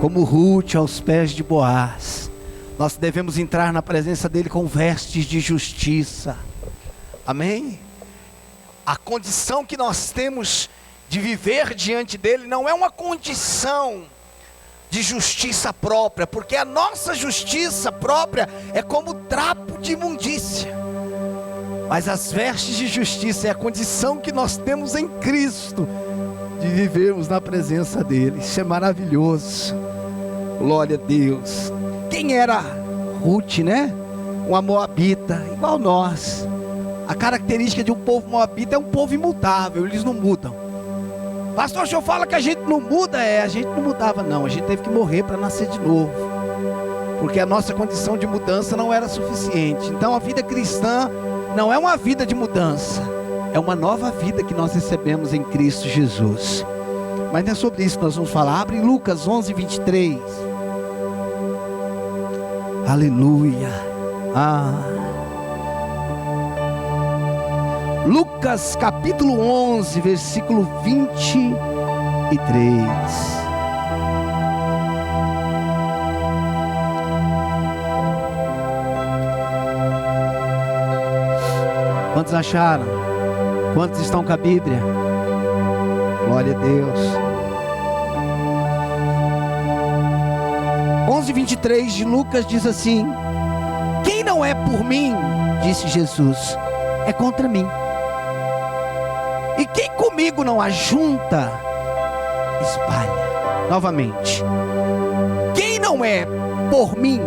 Como Ruth aos pés de Boaz, nós devemos entrar na presença dele com vestes de justiça. Amém? A condição que nós temos de viver diante dele não é uma condição de justiça própria, porque a nossa justiça própria é como trapo de imundícia. Mas as vestes de justiça é a condição que nós temos em Cristo de vivermos na presença dele. Isso é maravilhoso. Glória a Deus. Quem era Ruth, né? Uma moabita, igual nós. A característica de um povo moabita é um povo imutável, eles não mudam. Pastor, o senhor fala que a gente não muda? A gente não mudava não, a gente teve que morrer para nascer de novo, porque a nossa condição de mudança não era suficiente. Então a vida cristã não é uma vida de mudança, é uma nova vida que nós recebemos em Cristo Jesus. Mas não é sobre isso que nós vamos falar. Abre Lucas 11, 23. Aleluia. Lucas capítulo 11, versículo 23. Quantos acharam? Quantos estão com a Bíblia? Glória a Deus. 11:23 de Lucas diz assim: quem não é por mim, disse Jesus, é contra mim. E quem comigo não ajunta, espalha. Novamente, quem não é por mim,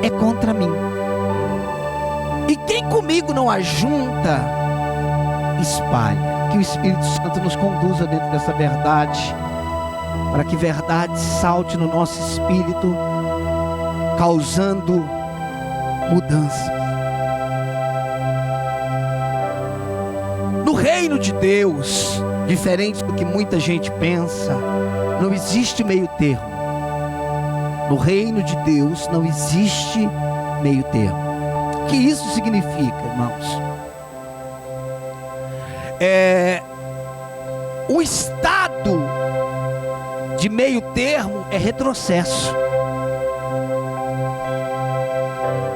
é contra mim. E quem comigo não ajunta, espalha. Que o Espírito Santo nos conduza dentro dessa verdade, para que verdade salte no nosso espírito, causando mudança. No reino de Deus, diferente do que muita gente pensa, não existe meio termo. No reino de Deus não existe meio termo. O que isso significa, irmãos? O estado de meio termo é retrocesso.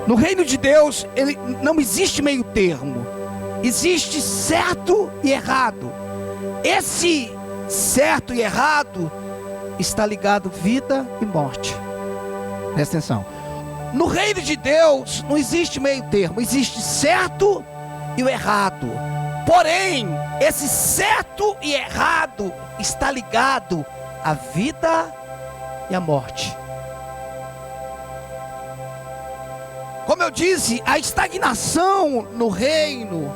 No reino de Deus, não existe meio termo. Existe certo e errado. Esse certo e errado está ligado vida e morte. Presta atenção. No reino de Deus não existe meio termo. Existe certo e o errado. Porém, esse certo e errado está ligado à vida e à morte. Como eu disse, a estagnação no reino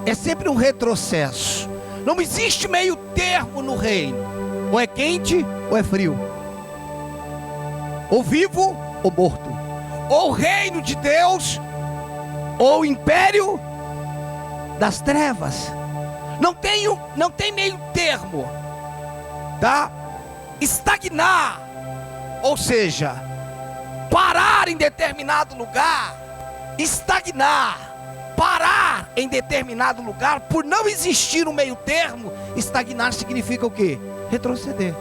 é sempre um retrocesso. Não existe meio termo no reino. Ou é quente ou é frio. Ou vivo ou morto. Ou reino de Deus ou império das trevas. Não tem meio termo, tá? Estagnar, ou seja, parar em determinado lugar. Estagnar, parar em determinado lugar, por não existir um meio termo. Estagnar significa o quê? Retroceder.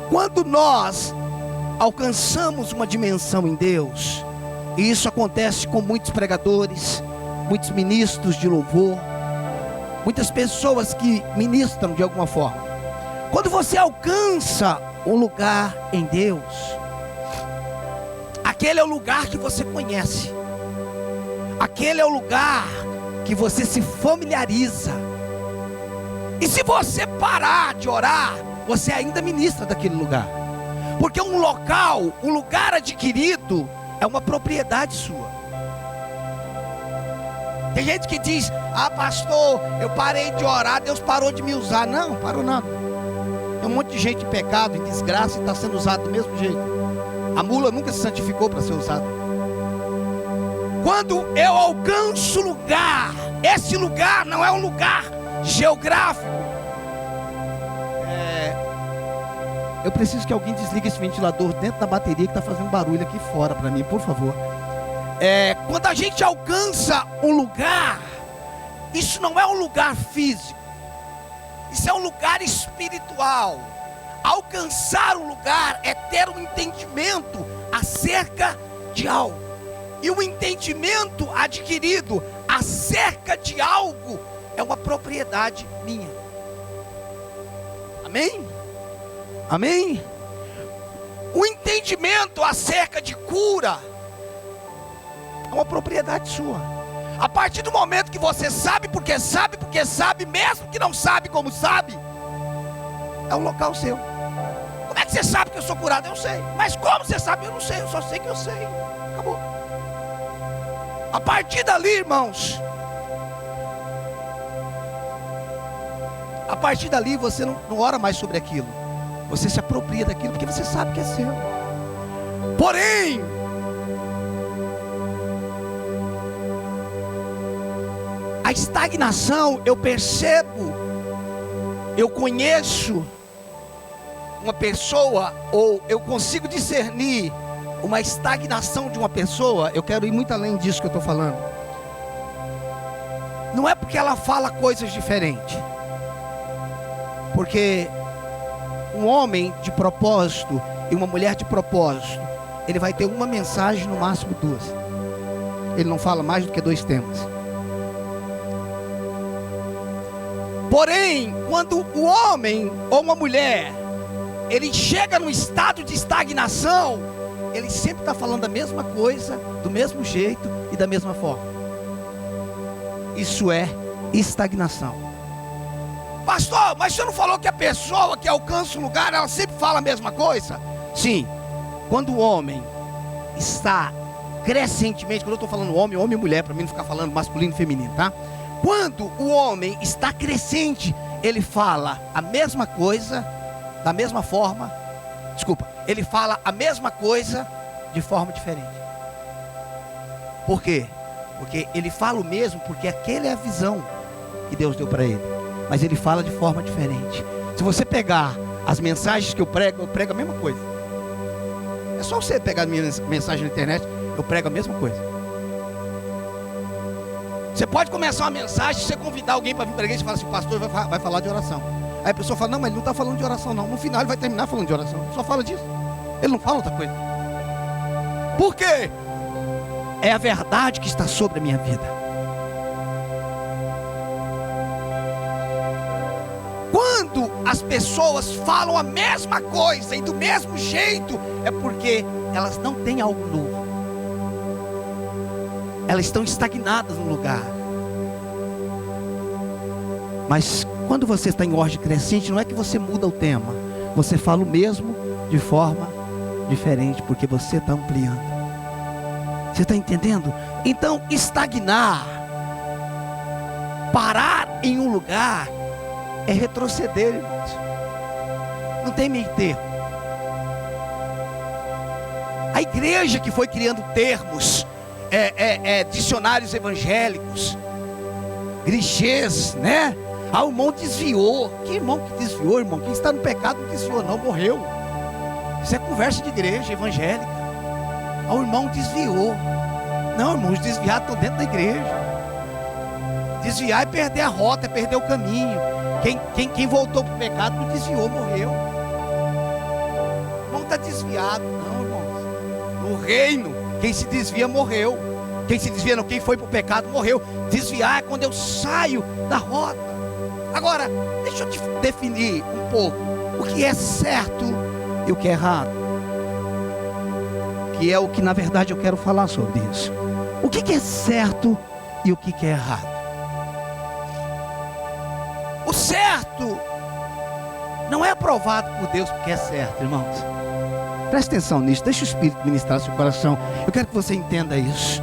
Quando nós alcançamos uma dimensão em Deus, e isso acontece com muitos pregadores, muitos ministros de louvor, muitas pessoas que ministram de alguma forma. Quando você alcança um lugar em Deus, aquele é o lugar que você conhece, aquele é o lugar que você se familiariza. E se você parar de orar, você ainda ministra daquele lugar. Porque um lugar adquirido é uma propriedade sua. Tem gente que diz: ah, pastor, eu parei de orar, Deus parou de me usar. Não, parou nada. Tem um monte de gente em pecado, em desgraça, e está sendo usado do mesmo jeito. A mula nunca se santificou para ser usada. Quando eu alcanço lugar, esse lugar não é um lugar geográfico. Eu preciso que alguém desligue esse ventilador dentro da bateria que está fazendo barulho aqui fora para mim, por favor. Quando a gente alcança um lugar, isso não é um lugar físico, isso é um lugar espiritual. Alcançar um lugar é ter um entendimento acerca de algo, e o entendimento adquirido acerca de algo é uma propriedade minha. Amém? Amém? O entendimento acerca de cura é uma propriedade sua. A partir do momento que você sabe, porque sabe, mesmo que não sabe como sabe, é um local seu. Como é que você sabe que eu sou curado? Eu sei. Mas como você sabe? Eu não sei, eu só sei que eu sei. Acabou. A partir dali, irmãos, a partir dali você não ora mais sobre aquilo. Você se apropria daquilo porque você sabe que é seu. Porém, a estagnação, eu percebo, eu conheço uma pessoa, ou eu consigo discernir uma estagnação de uma pessoa. Eu quero ir muito além disso que eu estou falando. Não é porque ela fala coisas diferentes, porque um homem de propósito e uma mulher de propósito, ele vai ter uma mensagem, no máximo duas. Ele não fala mais do que 2 temas. Porém, quando o homem ou uma mulher, ele chega num estado de estagnação, ele sempre está falando a mesma coisa, do mesmo jeito e da mesma forma. Isso é estagnação. Pastor, mas você não falou que a pessoa que alcança um lugar, ela sempre fala a mesma coisa? Sim. Quando o homem está crescentemente, quando eu estou falando homem e mulher, para mim não ficar falando masculino e feminino, tá? Quando o homem está crescente, ele fala a mesma coisa, da mesma forma. Ele fala a mesma coisa de forma diferente. Por quê? Porque ele fala o mesmo, porque aquela é a visão que Deus deu para ele, mas ele fala de forma diferente. Se você pegar as mensagens que eu prego a mesma coisa. É só você pegar a minha mensagem na internet, eu prego a mesma coisa. Você pode começar uma mensagem, você convidar alguém para vir para a igreja e falar assim: pastor vai falar de oração. Aí a pessoa fala: não, mas ele não está falando de oração não. No final ele vai terminar falando de oração. Só fala disso. Ele não fala outra coisa. Por quê? É a verdade que está sobre a minha vida. Quando as pessoas falam a mesma coisa e do mesmo jeito, é porque elas não têm algo novo. Elas estão estagnadas no lugar. Mas quando você está em ordem crescente, não é que você muda o tema, você fala o mesmo de forma diferente, porque você está ampliando. Você está entendendo? Então, estagnar, parar em um lugar, é retroceder, irmãos. Não tem meio termo. A igreja que foi criando termos, dicionários evangélicos, clichês, né? O irmão desviou. Que irmão que desviou, irmão? Quem está no pecado não desviou não, morreu. Isso é conversa de igreja evangélica. O irmão desviou. Não, irmãos, desviar estão dentro da igreja. Desviar é perder a rota, é perder o caminho. Quem voltou para o pecado não desviou, morreu. O irmão está desviado. Não, irmãos. No reino, quem se desvia morreu. Quem se desvia não, quem foi para o pecado morreu. Desviar é quando eu saio da rota. Agora, deixa eu te definir um pouco o que é certo e o que é errado. Que é o que na verdade eu quero falar sobre isso. O que é certo e o que é errado. O certo não é aprovado por Deus porque é certo, irmãos. Presta atenção nisso, deixa o Espírito ministrar seu coração. Eu quero que você entenda isso.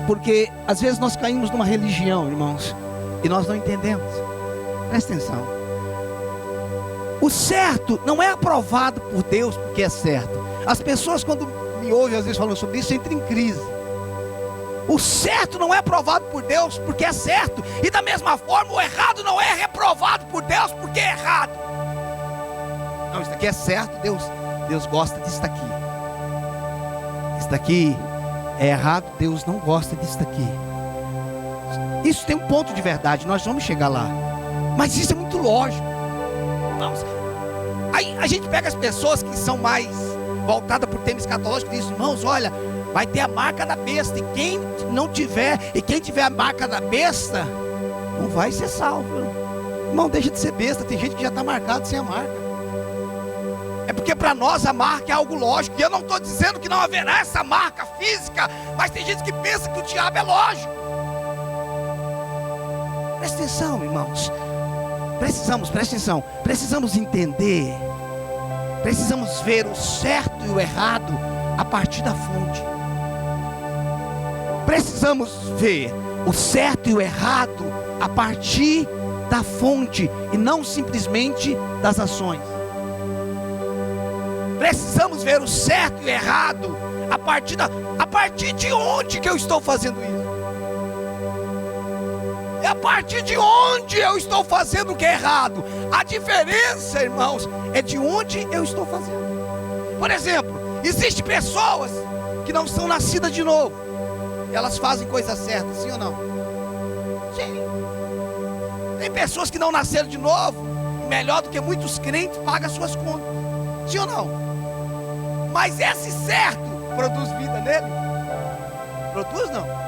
Porque às vezes nós caímos numa religião, irmãos, e nós não entendemos. Presta atenção. O certo não é aprovado por Deus porque é certo. As pessoas quando me ouvem às vezes falando sobre isso entram em crise. O certo não é aprovado por Deus porque é certo. E da mesma forma o errado não é reprovado por Deus porque é errado. Não, isso aqui é certo, Deus gosta disso aqui. Isso daqui é errado, Deus não gosta disso daqui. Isso tem um ponto de verdade, nós vamos chegar lá. Mas isso é muito lógico. Vamos. Aí a gente pega as pessoas que são mais voltadas para o tema escatológico e diz: irmãos, olha, vai ter a marca da besta, e quem não tiver, e quem tiver a marca da besta, não vai ser salvo. Irmão, deixa de ser besta, tem gente que já está marcado sem a marca. É porque para nós a marca é algo lógico. E eu não estou dizendo que não haverá essa marca física, mas tem gente que pensa que o diabo é lógico. Presta atenção, irmãos. Presta atenção. Precisamos entender. Precisamos ver o certo e o errado a partir da fonte. Precisamos ver o certo e o errado a partir da fonte e não simplesmente das ações. Precisamos ver o certo e o errado a partir de onde que eu estou fazendo isso? É a partir de onde eu estou fazendo o que é errado. A diferença, irmãos, é de onde eu estou fazendo. Por exemplo, existem pessoas que não são nascidas de novo. Elas fazem coisa certa, sim ou não? Sim. Tem pessoas que não nasceram de novo, melhor do que muitos crentes, pagam as suas contas. Sim ou não? Mas esse certo produz vida nele? Produz não? Não.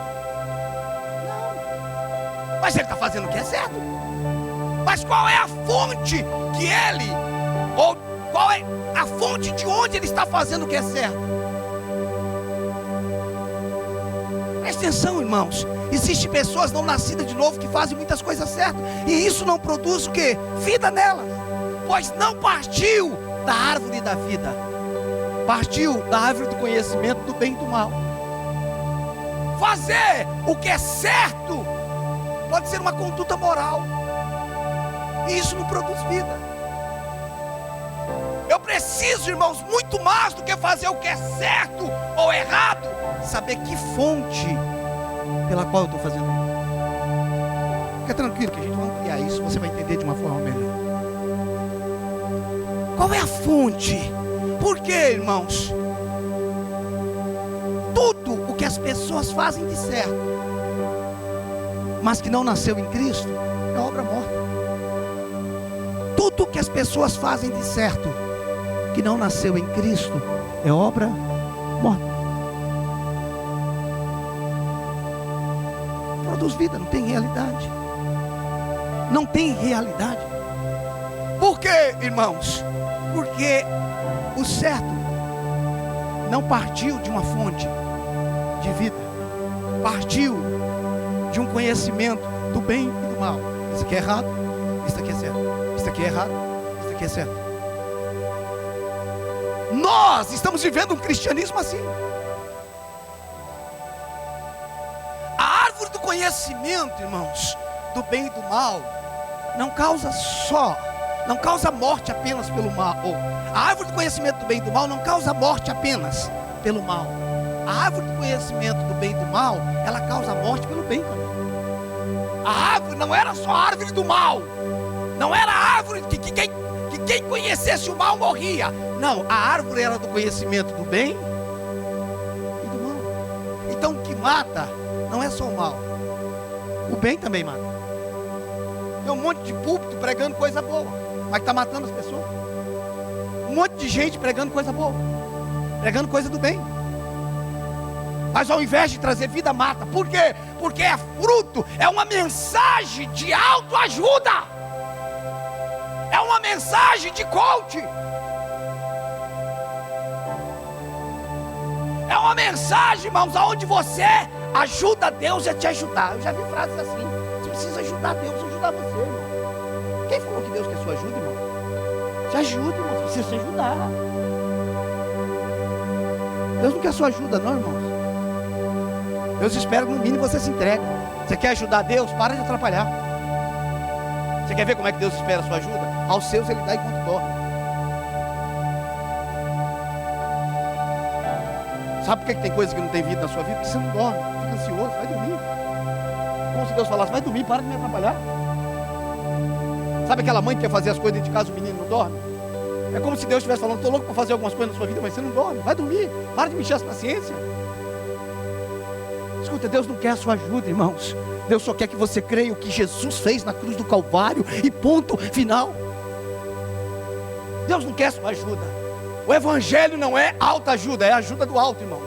Mas ele está fazendo o que é certo. Mas qual é a fonte que ele, ou qual é a fonte de onde ele está fazendo o que é certo? Presta atenção, irmãos. Existem pessoas não nascidas de novo que fazem muitas coisas certas, e isso não produz o quê? Vida nelas. Pois não partiu da árvore da vida, partiu da árvore do conhecimento do bem e do mal. Fazer o que é certo pode ser uma conduta moral, e isso não produz vida. Eu preciso, irmãos, muito mais do que fazer o que é certo ou errado, saber que fonte pela qual eu estou fazendo isso. Fica tranquilo que a gente vai ampliar isso, você vai entender de uma forma melhor. Qual é a fonte? Por quê, irmãos? Tudo o que as pessoas fazem de certo, mas que não nasceu em Cristo, é obra morta. Tudo o que as pessoas fazem de certo, que não nasceu em Cristo, é obra morta. Produz vida, não tem realidade. Não tem realidade. Por quê, irmãos? Porque o certo não partiu de uma fonte de vida, partiu de um conhecimento do bem e do mal. Isso aqui é errado, isso aqui é certo. Isso aqui é errado, isso aqui é certo. Nós estamos vivendo um cristianismo assim. A árvore do conhecimento, irmãos, do bem e do mal, não causa morte apenas pelo mal. A árvore do conhecimento do bem e do mal não causa morte apenas pelo mal. A árvore do conhecimento do bem e do mal, ela causa morte pelo bem também. A árvore não era só a árvore do mal. Não era a árvore que quem conhecesse o mal morria. Não, a árvore era do conhecimento do bem e do mal. Então o que mata não é só o mal, o bem também mata. Tem um monte de púlpito pregando coisa boa, mas está matando as pessoas. Um monte de gente pregando coisa boa, pregando coisa do bem, mas ao invés de trazer vida, mata. Por quê? Porque é fruto, é uma mensagem de autoajuda, é uma mensagem de coach, é uma mensagem, irmãos, aonde você ajuda Deus a te ajudar. Eu já vi frases assim: você precisa ajudar Deus a ajudar você, irmão. Quem falou que Deus quer sua ajuda, irmão? Te ajuda, irmão, você precisa se ajudar. Deus não quer sua ajuda não, irmãos. Deus espera que no mínimo você se entregue. Você quer ajudar Deus? Para de atrapalhar. Você quer ver como é que Deus espera a sua ajuda? Aos seus ele dá enquanto dorme. Sabe por que tem coisa que não tem vida na sua vida? Porque você não dorme, fica ansioso, vai dormir. Como se Deus falasse: vai dormir, para de me atrapalhar. Sabe aquela mãe que quer fazer as coisas dentro de casa, o menino não dorme? É como se Deus estivesse falando: estou louco para fazer algumas coisas na sua vida, mas você não dorme, vai dormir, para de me encher as paciências. escuta, Deus não quer a sua ajuda, irmãos. Deus só quer que você creia o que Jesus fez na cruz do Calvário e ponto final. Deus não quer a sua ajuda. O evangelho não é autoajuda, é ajuda do alto, irmãos.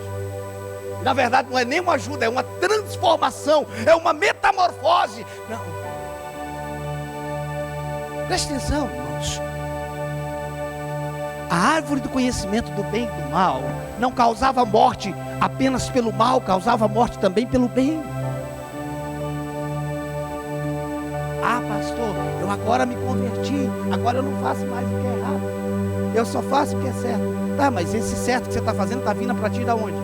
Na verdade não é nem uma ajuda, é uma transformação, é uma metamorfose. Não. Preste atenção, irmãos. A árvore do conhecimento do bem e do mal não causava morte apenas pelo mal, causava morte também pelo bem. Ah, pastor, eu agora me converti, agora eu não faço mais o que é errado, eu só faço o que é certo. Tá, mas esse certo que você está fazendo está vindo para ti da onde?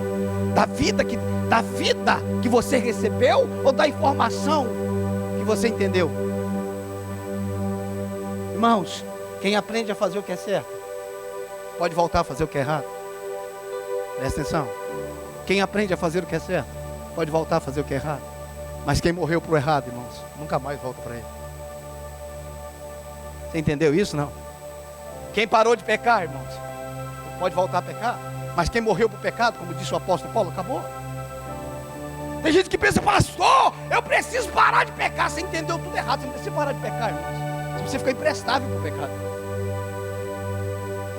Da vida que você recebeu ou da informação que você entendeu? Irmãos, quem aprende a fazer o que é certo pode voltar a fazer o que é errado. Presta atenção. Quem aprende a fazer o que é certo pode voltar a fazer o que é errado. Mas quem morreu para o errado, irmãos, nunca mais volta para ele. Você entendeu isso, não? Quem parou de pecar, irmãos, pode voltar a pecar. Mas quem morreu para o pecado, como disse o apóstolo Paulo, acabou. Tem gente que pensa, pastor, eu preciso parar de pecar. Você entendeu tudo errado. Você não precisa parar de pecar, irmãos. Você fica imprestável para o pecado.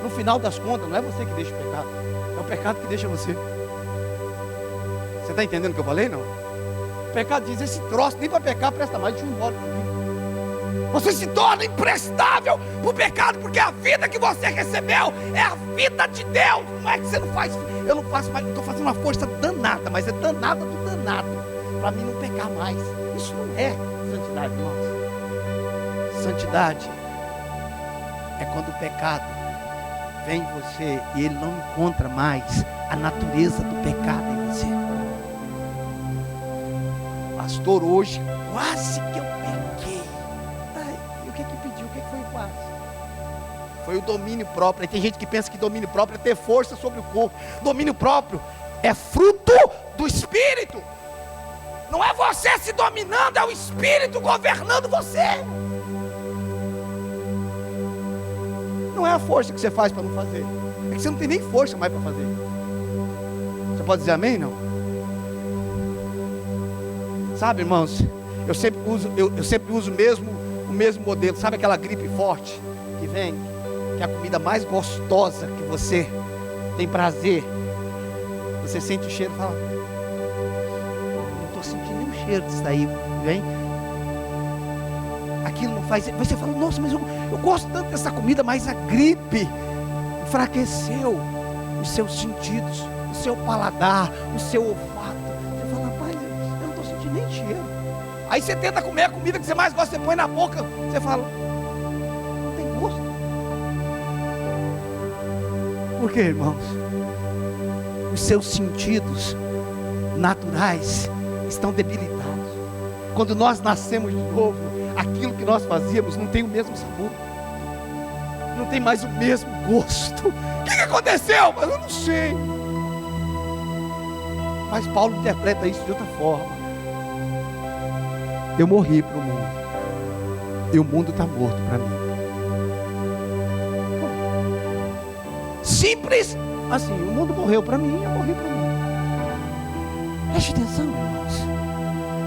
No final das contas, não é você que deixa o pecado, é o pecado que deixa você. Você está entendendo o que eu falei, não? O pecado diz, esse troço nem para pecar presta mais, deixa eu ir embora. Você se torna imprestável para o pecado, porque a vida que você recebeu é a vida de Deus. Não é que você não faz, eu não faço mais, estou fazendo uma força danada, mas é danada do danado, para mim não pecar mais. Isso não é santidade, irmãos. Santidade é quando o pecado vem em você e ele não encontra mais a natureza do pecado em você. Pastor, hoje quase que eu pequei. Ai, e o que pediu? O que foi quase? Foi o domínio próprio. E tem gente que pensa que domínio próprio é ter força sobre o corpo. Domínio próprio é fruto do Espírito. Não é você se dominando, é o Espírito governando você. Não é a força que você faz para não fazer. É que você não tem nem força mais para fazer. Você pode dizer amém, não? Sabe, irmãos, eu sempre uso o mesmo modelo. Sabe aquela gripe forte que vem, que é a comida mais gostosa que você tem prazer? Você sente o cheiro e fala, não estou sentindo nenhum cheiro disso daí, vem? Aquilo não faz. Você fala, nossa, mas eu gosto tanto dessa comida, mas a gripe enfraqueceu os seus sentidos, o seu paladar, o seu olfato. Você fala, rapaz, eu não estou sentindo nem cheiro. Aí você tenta comer a comida que você mais gosta, você põe na boca, você fala, não tem gosto. Por quê, irmãos? Os seus sentidos naturais estão debilitados. Quando nós nascemos de novo, aquilo que nós fazíamos não tem o mesmo sabor, não tem mais o mesmo gosto. O que aconteceu? Mas eu não sei. Mas Paulo interpreta isso de outra forma. Eu morri para o mundo e o mundo está morto para mim. Simples assim, o mundo morreu para mim, eu morri para o mundo. Preste atenção, irmãos.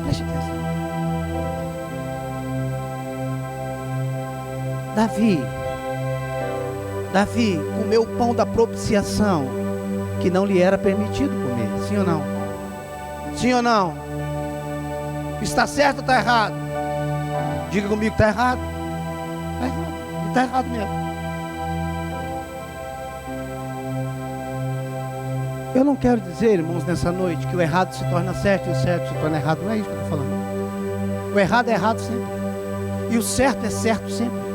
Preste atenção. Davi comeu o pão da propiciação que não lhe era permitido comer. Sim ou não? Sim ou não? Está certo ou está errado? Diga comigo, está errado. Está errado. Está errado mesmo. Eu não quero dizer, irmãos, nessa noite que o errado se torna certo e o certo se torna errado. Não é isso que eu estou falando. O errado é errado sempre. E o certo é certo sempre.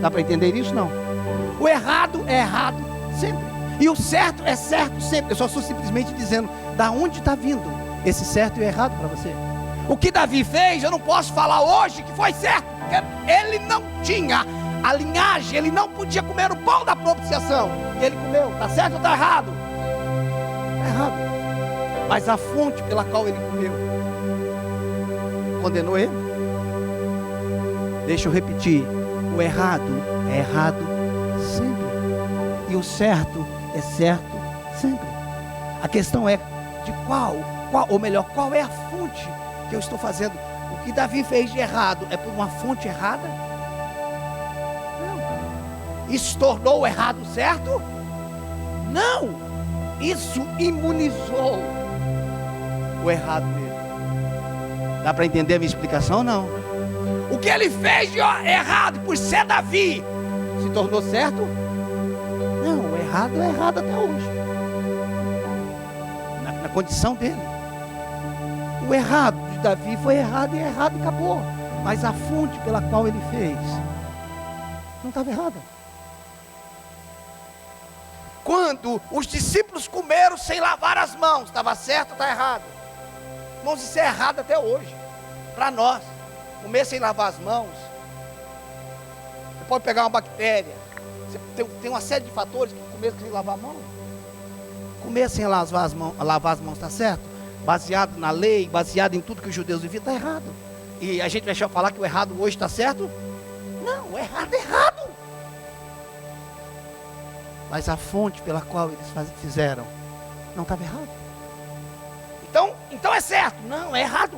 Dá para entender isso? Não. O errado é errado sempre. E o certo é certo sempre. Eu só estou simplesmente dizendo da onde está vindo esse certo e o errado para você. O que Davi fez, eu não posso falar hoje que foi certo, porque ele não tinha a linhagem, ele não podia comer o pão da propiciação. E ele comeu. Está certo ou está errado? Está errado. Mas a fonte pela qual ele comeu condenou ele. Deixa eu repetir. O errado é errado sempre. E o certo é certo sempre. A questão é de qual qual é a fonte que eu estou fazendo? O que Davi fez de errado é por uma fonte errada? Não. Isso tornou o errado certo? Não. Isso imunizou o errado dele. Dá para entender a minha explicação? Não. O que ele fez de errado por ser Davi se tornou certo? Não, o errado é errado até hoje. Na condição dele. O errado de Davi foi errado e errado e acabou. Mas a fonte pela qual ele fez não estava errada. Quando os discípulos comeram sem lavar as mãos, estava certo ou está errado? Irmãos, isso é errado até hoje. Para nós, comer sem lavar as mãos, você pode pegar uma bactéria. Tem uma série de fatores que comer sem lavar a mão. Comer sem lavar as mãos, está certo? Baseado na lei, baseado em tudo que os judeus viviam, está errado. E a gente vai falar que o errado hoje está certo? Não, o errado é errado. Mas a fonte pela qual eles fizeram não estava errado. Então é certo? Não, é errado.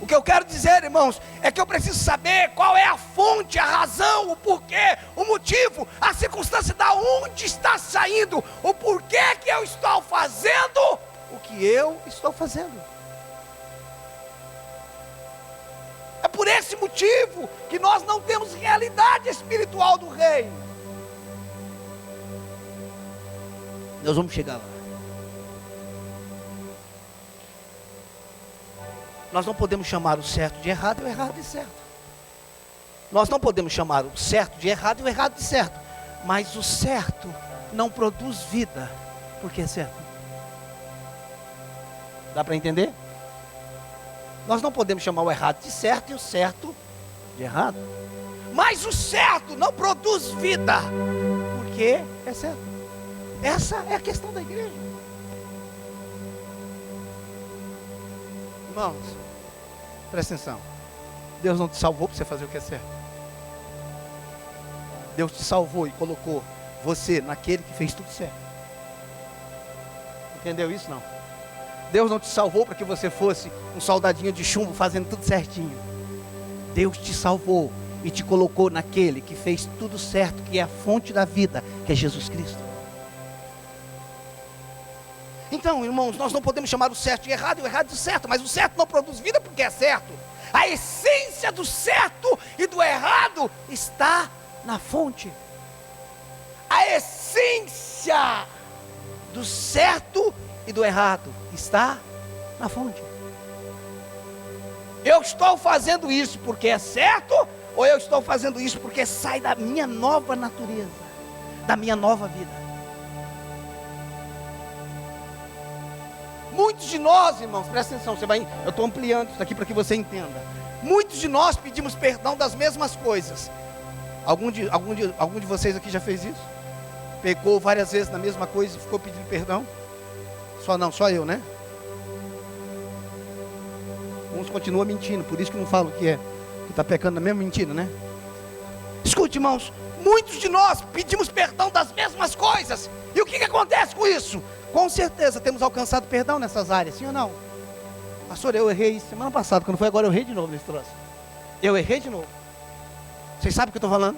O que eu quero dizer, irmãos, é que eu preciso saber qual é a fonte, a razão, o porquê, o motivo, a circunstância da onde está saindo, o porquê que eu estou fazendo o que eu estou fazendo. É por esse motivo que nós não temos realidade espiritual do reino. Nós vamos chegar lá. Nós não podemos chamar o certo de errado e o errado de certo. Nós não podemos chamar o certo de errado e o errado de certo. Mas o certo não produz vida, porque é certo. Dá para entender? Nós não podemos chamar o errado de certo e o certo de errado. Mas o certo não produz vida, porque é certo. Essa é a questão da igreja. Irmãos, presta atenção. Deus não te salvou para você fazer o que é certo. Deus te salvou e colocou você naquele que fez tudo certo. Entendeu isso? Não. Deus não te salvou para que você fosse um soldadinho de chumbo fazendo tudo certinho. Deus te salvou e te colocou naquele que fez tudo certo, que é a fonte da vida, que é Jesus Cristo. Então, irmãos, nós não podemos chamar o certo de errado e o errado de certo, mas o certo não produz vida porque é certo. A essência do certo e do errado está na fonte. A essência do certo e do errado está na fonte. Eu estou fazendo isso porque é certo, ou eu estou fazendo isso porque sai da minha nova natureza, da minha nova vida? Muitos de nós, irmãos, presta atenção, eu estou ampliando isso aqui para que você entenda. Muitos de nós pedimos perdão das mesmas coisas. Algum de vocês aqui já fez isso? Pegou várias vezes na mesma coisa e ficou pedindo perdão? Só eu, né? Uns continuam mentindo, por isso que não falam que está pecando na mesma mentira, né? Escute, irmãos, muitos de nós pedimos perdão das mesmas coisas. E o que acontece com isso? Com certeza temos alcançado perdão nessas áreas, sim ou não? Pastor, eu errei semana passada, quando foi agora eu errei de novo nesse troço. Eu errei de novo. Vocês sabem o que eu estou falando?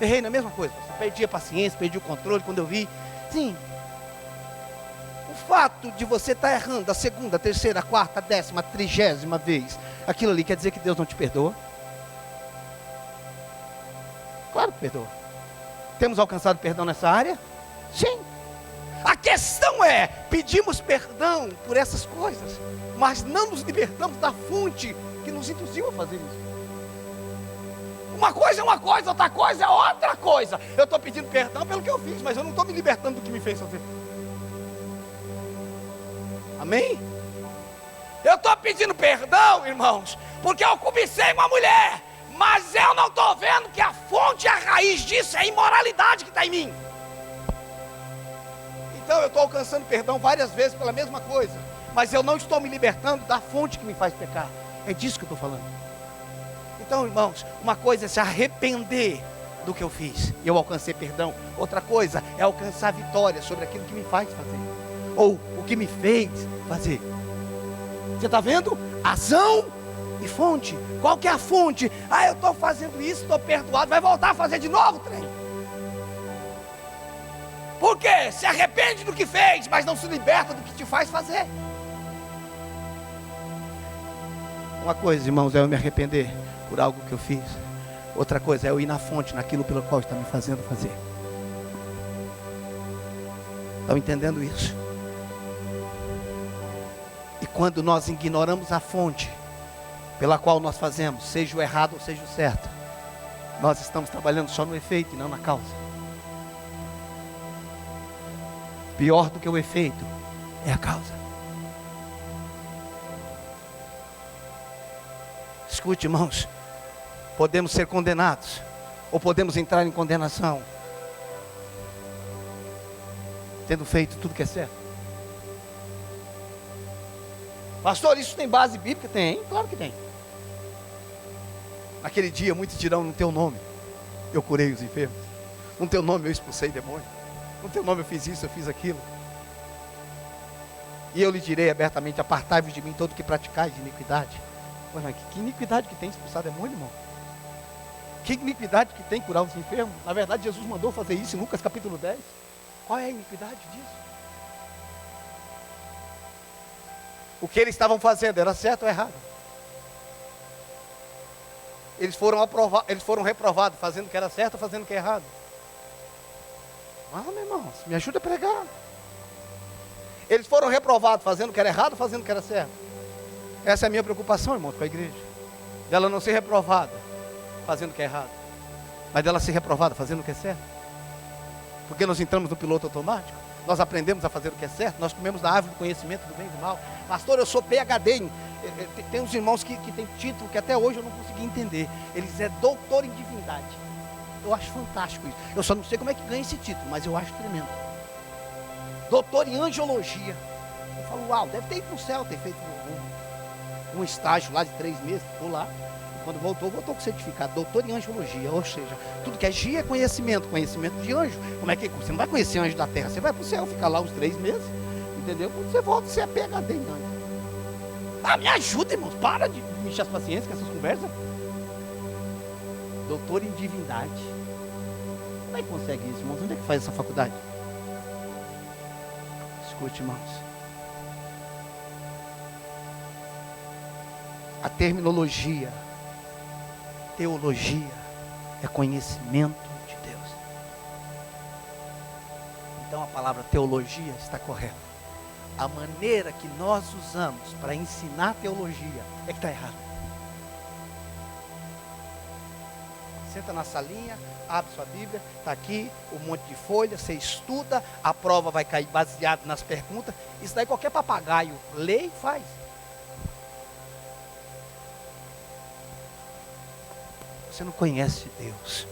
Errei na mesma coisa. Perdi a paciência, perdi o controle quando eu vi. Sim. O fato de você estar errando a segunda, a terceira, a quarta, a 10ª, a 30ª vez, aquilo ali quer dizer que Deus não te perdoa? Claro que perdoa. Temos alcançado perdão nessa área? Sim. A questão é, pedimos perdão por essas coisas, mas não nos libertamos da fonte que nos induziu a fazer isso. Uma coisa é uma coisa, outra coisa é outra coisa. Eu estou pedindo perdão pelo que eu fiz, mas eu não estou me libertando do que me fez fazer. Amém? Eu estou pedindo perdão, irmãos, porque eu cobicei uma mulher, mas eu não estou vendo que a fonte e a raiz disso é a imoralidade que está em mim. Então eu estou alcançando perdão várias vezes pela mesma coisa, mas eu não estou me libertando da fonte que me faz pecar. É disso que eu estou falando. Então, irmãos, uma coisa é se arrepender do que eu fiz e eu alcancei perdão. Outra coisa é alcançar vitória sobre aquilo que me faz fazer. ou o que me fez fazer. Você está vendo? Ação e fonte. Qual que é a fonte? Eu estou fazendo isso, estou perdoado, vai voltar a fazer de novo, trem. Por quê? Se arrepende do que fez, mas não se liberta do que te faz fazer. Uma coisa, irmãos, é eu me arrepender por algo que eu fiz. Outra coisa é eu ir na fonte, naquilo pelo qual está me fazendo fazer. Estão entendendo isso? E quando nós ignoramos a fonte pela qual nós fazemos, seja o errado ou seja o certo, nós estamos trabalhando só no efeito e não na causa. Pior do que o efeito é a causa. Escute, irmãos, podemos ser condenados ou podemos entrar em condenação tendo feito tudo que é certo. Pastor, isso tem base bíblica? Tem, claro que tem. Naquele dia muitos dirão: no teu nome eu curei os enfermos, no teu nome eu expulsei demônios, no teu nome eu fiz isso, eu fiz aquilo. E eu lhe direi abertamente: apartai-vos de mim todo que praticais de iniquidade. Mas que iniquidade que tem expulsar demônio, irmão? Que iniquidade que tem curar os enfermos? Na verdade Jesus mandou fazer isso em Lucas capítulo 10. Qual é a iniquidade disso? O que eles estavam fazendo era certo ou errado? Eles foram reprovados fazendo o que era certo ou fazendo o que é errado? Meu irmão, me ajuda a pregar. Eles foram reprovados fazendo o que era errado ou fazendo o que era certo? Essa é a minha preocupação, irmão, com a igreja. Dela não ser reprovada fazendo o que é errado, mas dela ser reprovada fazendo o que é certo. Porque nós entramos no piloto automático. Nós aprendemos a fazer o que é certo. Nós comemos da árvore do conhecimento do bem e do mal. Pastor, eu sou PhD. Tem uns irmãos que têm título que até hoje eu não consegui entender. Eles é doutor em divindade. Eu acho fantástico isso. Eu só não sei como é que ganha esse título, mas eu acho tremendo. Doutor em angiologia. Eu falo: uau, deve ter ido para o céu, ter feito um estágio lá de 3 meses. Ficou lá. Quando voltou com certificado, doutor em angiologia. Ou seja, tudo que é gia é conhecimento de anjo. Como é que você não vai conhecer anjo da terra? Você vai para o céu, ficar lá uns 3 meses, entendeu? Quando você volta, você é PhD em anjo. Me ajuda, irmãos, para de me encher as paciências com essas conversas. Doutor em divindade. Como é que consegue isso, irmãos? Onde é que faz essa faculdade? Escute, irmãos. A terminologia teologia é conhecimento de Deus. Então a palavra teologia está correta. A maneira que nós usamos para ensinar teologia é que está errada. Senta na salinha, abre sua Bíblia, está aqui um monte de folha, você estuda, a prova vai cair baseado nas perguntas. Isso daí qualquer papagaio lê e faz. Você não conhece Deus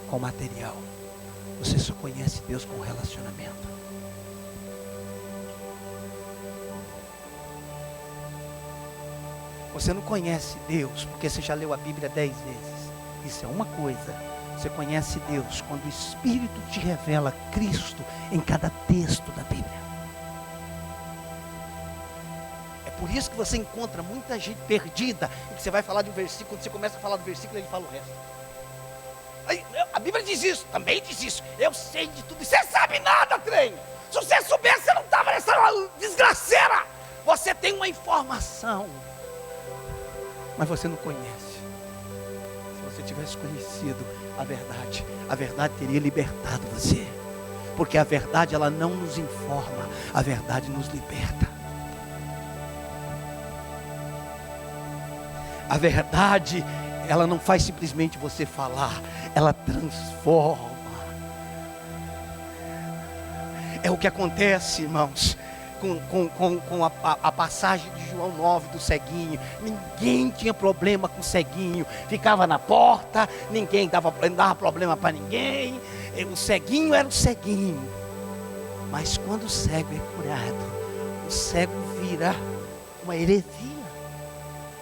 com material. Você só conhece Deus com relacionamento. Você não conhece Deus porque você já leu a Bíblia 10 vezes. Isso é uma coisa. Você conhece Deus quando o Espírito te revela Cristo em cada texto da Bíblia. Por isso que você encontra muita gente perdida, e que você vai falar de um versículo, quando você começa a falar do versículo, ele fala o resto. A Bíblia diz isso, também diz isso. Eu sei de tudo, e você sabe nada, trem. Se você soubesse, você não estava nessa desgraceira. Você tem uma informação, mas você não conhece. Se você tivesse conhecido a verdade teria libertado você. Porque a verdade, ela não nos informa, a verdade nos liberta. A verdade, ela não faz simplesmente você falar, ela transforma. É o que acontece, irmãos, com a passagem de João 9 do ceguinho. Ninguém tinha problema com o ceguinho, ficava na porta, ninguém dava problema para ninguém. O ceguinho era o ceguinho. Mas quando o cego é curado, o cego vira uma heresia.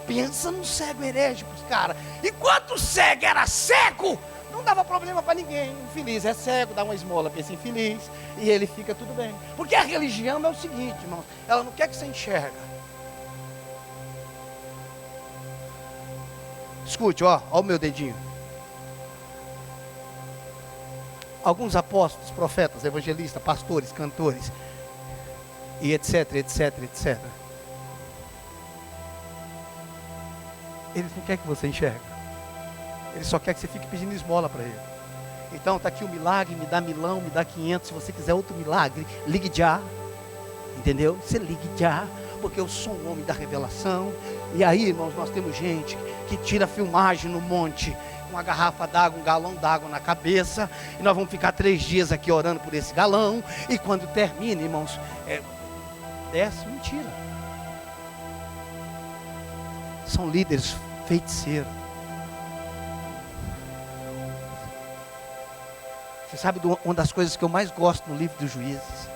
Pensa num cego herege, cara. Enquanto o cego era cego, Não dava problema para ninguém. Infeliz é cego, dá uma esmola para esse infeliz, e ele fica tudo bem. Porque a religião é o seguinte, irmão, ela não quer que você enxerga. Escute, ó o meu dedinho. Alguns apóstolos, profetas, evangelistas, pastores, cantores, e etc, etc, etc. Eles não querem que você enxergue. Ele só quer que você fique pedindo esmola para ele. Então está aqui o milagre, me dá 1.000, me dá 500. Se você quiser outro milagre, ligue já. Entendeu? Você ligue já, porque eu sou um homem da revelação. E aí, irmãos, nós temos gente que tira filmagem no monte, com uma garrafa d'água, um galão d'água na cabeça, e nós vamos ficar 3 dias aqui orando por esse galão, e quando termina, irmãos, desce, mentira. São líderes feiticeiros. Você sabe de uma das coisas que eu mais gosto no livro dos Juízes?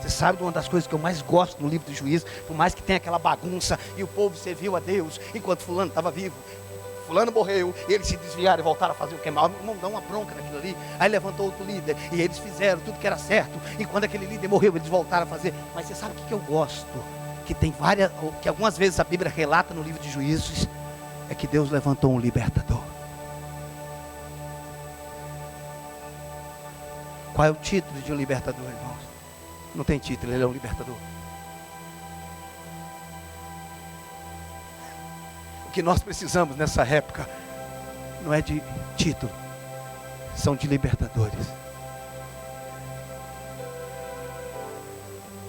Você sabe de uma das coisas que eu mais gosto no livro dos Juízes? Por mais que tenha aquela bagunça e o povo serviu a Deus enquanto fulano estava vivo. Fulano morreu, eles se desviaram e voltaram a fazer o que é mal. Irmão, dá uma bronca naquilo ali. Aí levantou outro líder e eles fizeram tudo que era certo. E quando aquele líder morreu, eles voltaram a fazer. Mas você sabe o que eu gosto? Que tem várias, que algumas vezes a Bíblia relata no livro de Juízes, é que Deus levantou um libertador. Qual é o título de um libertador, irmãos? Não tem título, ele é um libertador. O que nós precisamos nessa época não é de título, são de libertadores.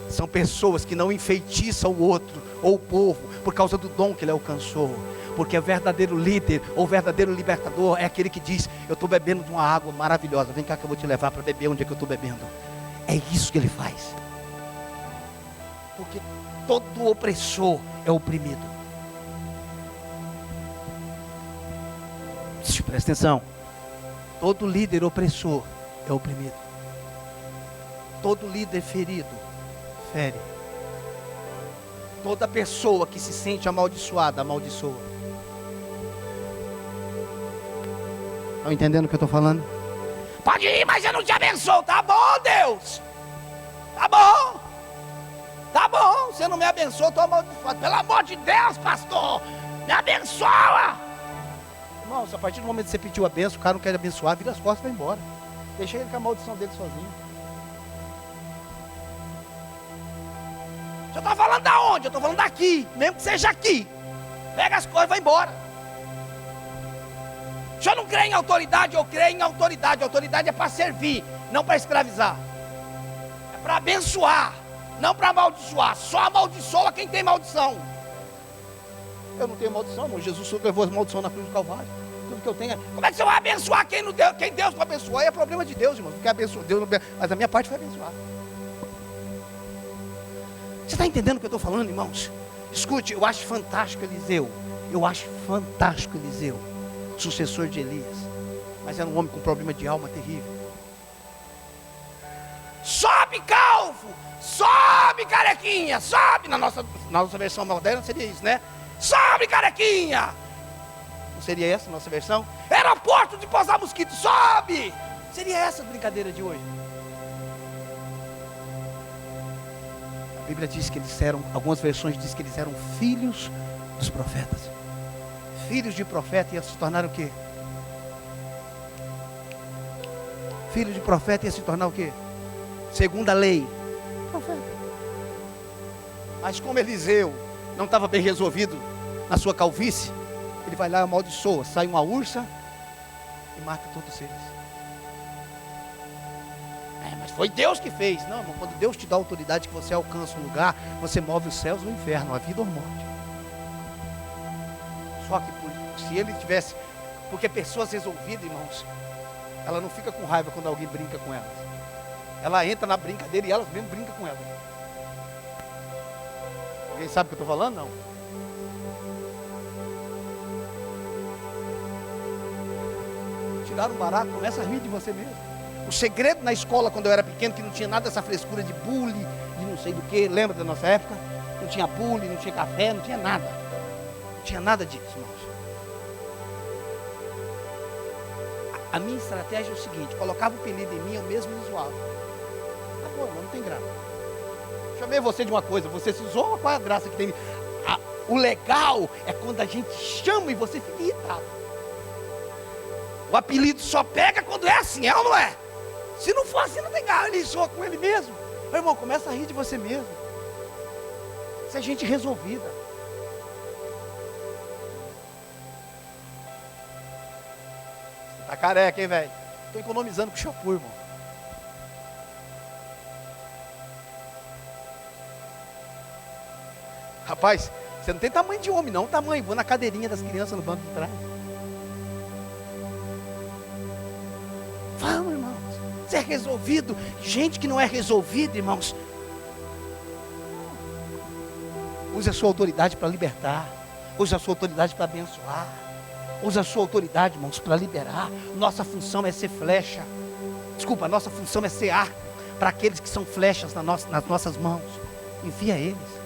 São pessoas que não enfeitiçam o outro ou o povo por causa do dom que ele alcançou. Porque o verdadeiro líder ou verdadeiro libertador é aquele que diz: eu estou bebendo de uma água maravilhosa, vem cá que eu vou te levar para beber onde é que eu estou bebendo. É isso que ele faz. Porque todo opressor é oprimido. Presta atenção. Todo líder opressor é oprimido. Todo líder ferido fere. Toda pessoa que se sente amaldiçoada, amaldiçoa. Estão entendendo o que eu estou falando? Pode ir, mas eu não te abençoo. Tá bom, Deus. Tá bom. Tá bom. Você não me abençoa, eu estou amaldiçoado. Pelo amor de Deus, pastor. Me abençoa. Irmãos, a partir do momento que você pediu a benção, o cara não quer abençoar, vira as costas e vai embora. Deixa ele com a maldição dele sozinho. Eu estou falando da onde? Eu estou falando daqui. Mesmo que seja aqui. Pega as coisas e vai embora. Se eu não creio em autoridade, eu creio em autoridade. A autoridade é para servir, não para escravizar. É para abençoar, não para amaldiçoar. Só amaldiçoa quem tem maldição. Eu não tenho maldição, irmão. Jesus levou as maldições na cruz do Calvário. Tudo que eu tenho. Como é que você vai abençoar quem não deu? Quem Deus não abençoou? Aí é problema de Deus, irmão. Porque abençoa Deus, mas a minha parte foi abençoar. Você está entendendo o que eu estou falando, irmãos? Escute, eu acho fantástico Eliseu. Eu acho fantástico Eliseu, sucessor de Elias. Mas era um homem com problema de alma terrível. Sobe, calvo! Sobe, carequinha! Sobe! Na nossa versão moderna seria isso, né? Sobe, carequinha! Não seria essa a nossa versão? Aeroporto de pousar mosquito, sobe! Seria essa a brincadeira de hoje. A Bíblia diz que eles eram, algumas versões diz que eles eram filhos dos profetas. Filhos de profeta iam se tornar o quê? Filho de profeta ia se tornar o quê? Segundo a lei, profeta. Mas como Eliseu não estava bem resolvido na sua calvície, ele vai lá e amaldiçoa, sai uma ursa e mata todos eles. Mas foi Deus que fez. Não, irmão, quando Deus te dá autoridade que você alcança um lugar, você move os céus ou o inferno, a vida ou a morte. Só que se ele tivesse, porque pessoas resolvidas, irmãos, ela não fica com raiva quando alguém brinca com elas. Ela entra na brincadeira e elas mesmo brincam com ela. Alguém sabe o que eu estou falando? Não. Tiraram um barato, começa a rir de você mesmo. O segredo na escola, quando eu era pequeno, que não tinha nada dessa frescura de bullying, de não sei do que, lembra da nossa época? Não tinha bullying, não tinha café, não tinha nada. Não tinha nada disso, irmãos. A minha estratégia é o seguinte: colocava o apelido em mim, eu mesmo me zoava. Tá bom, mas não tem graça. Chamei você de uma coisa, você se zoa, qual é a graça que tem? O legal é quando a gente chama e você fica irritado. O apelido só pega quando é assim, é ou não é? Se não for assim, não tem graça. Ele zoa com ele mesmo. Meu irmão, começa a rir de você mesmo. Isso é gente resolvida. Você tá careca, hein, velho? Tô economizando com shampoo, irmão. Rapaz, você não tem tamanho de homem, não. Tamanho, vou na cadeirinha das crianças no banco de trás. Vamos, irmãos. Ser resolvido. Gente que não é resolvida, irmãos. Use a sua autoridade para libertar. Use a sua autoridade para abençoar. Use a sua autoridade, irmãos, para liberar. Nossa função é ser flecha. Desculpa, a nossa função é ser arco para aqueles que são flechas nas nossas mãos. Envia eles.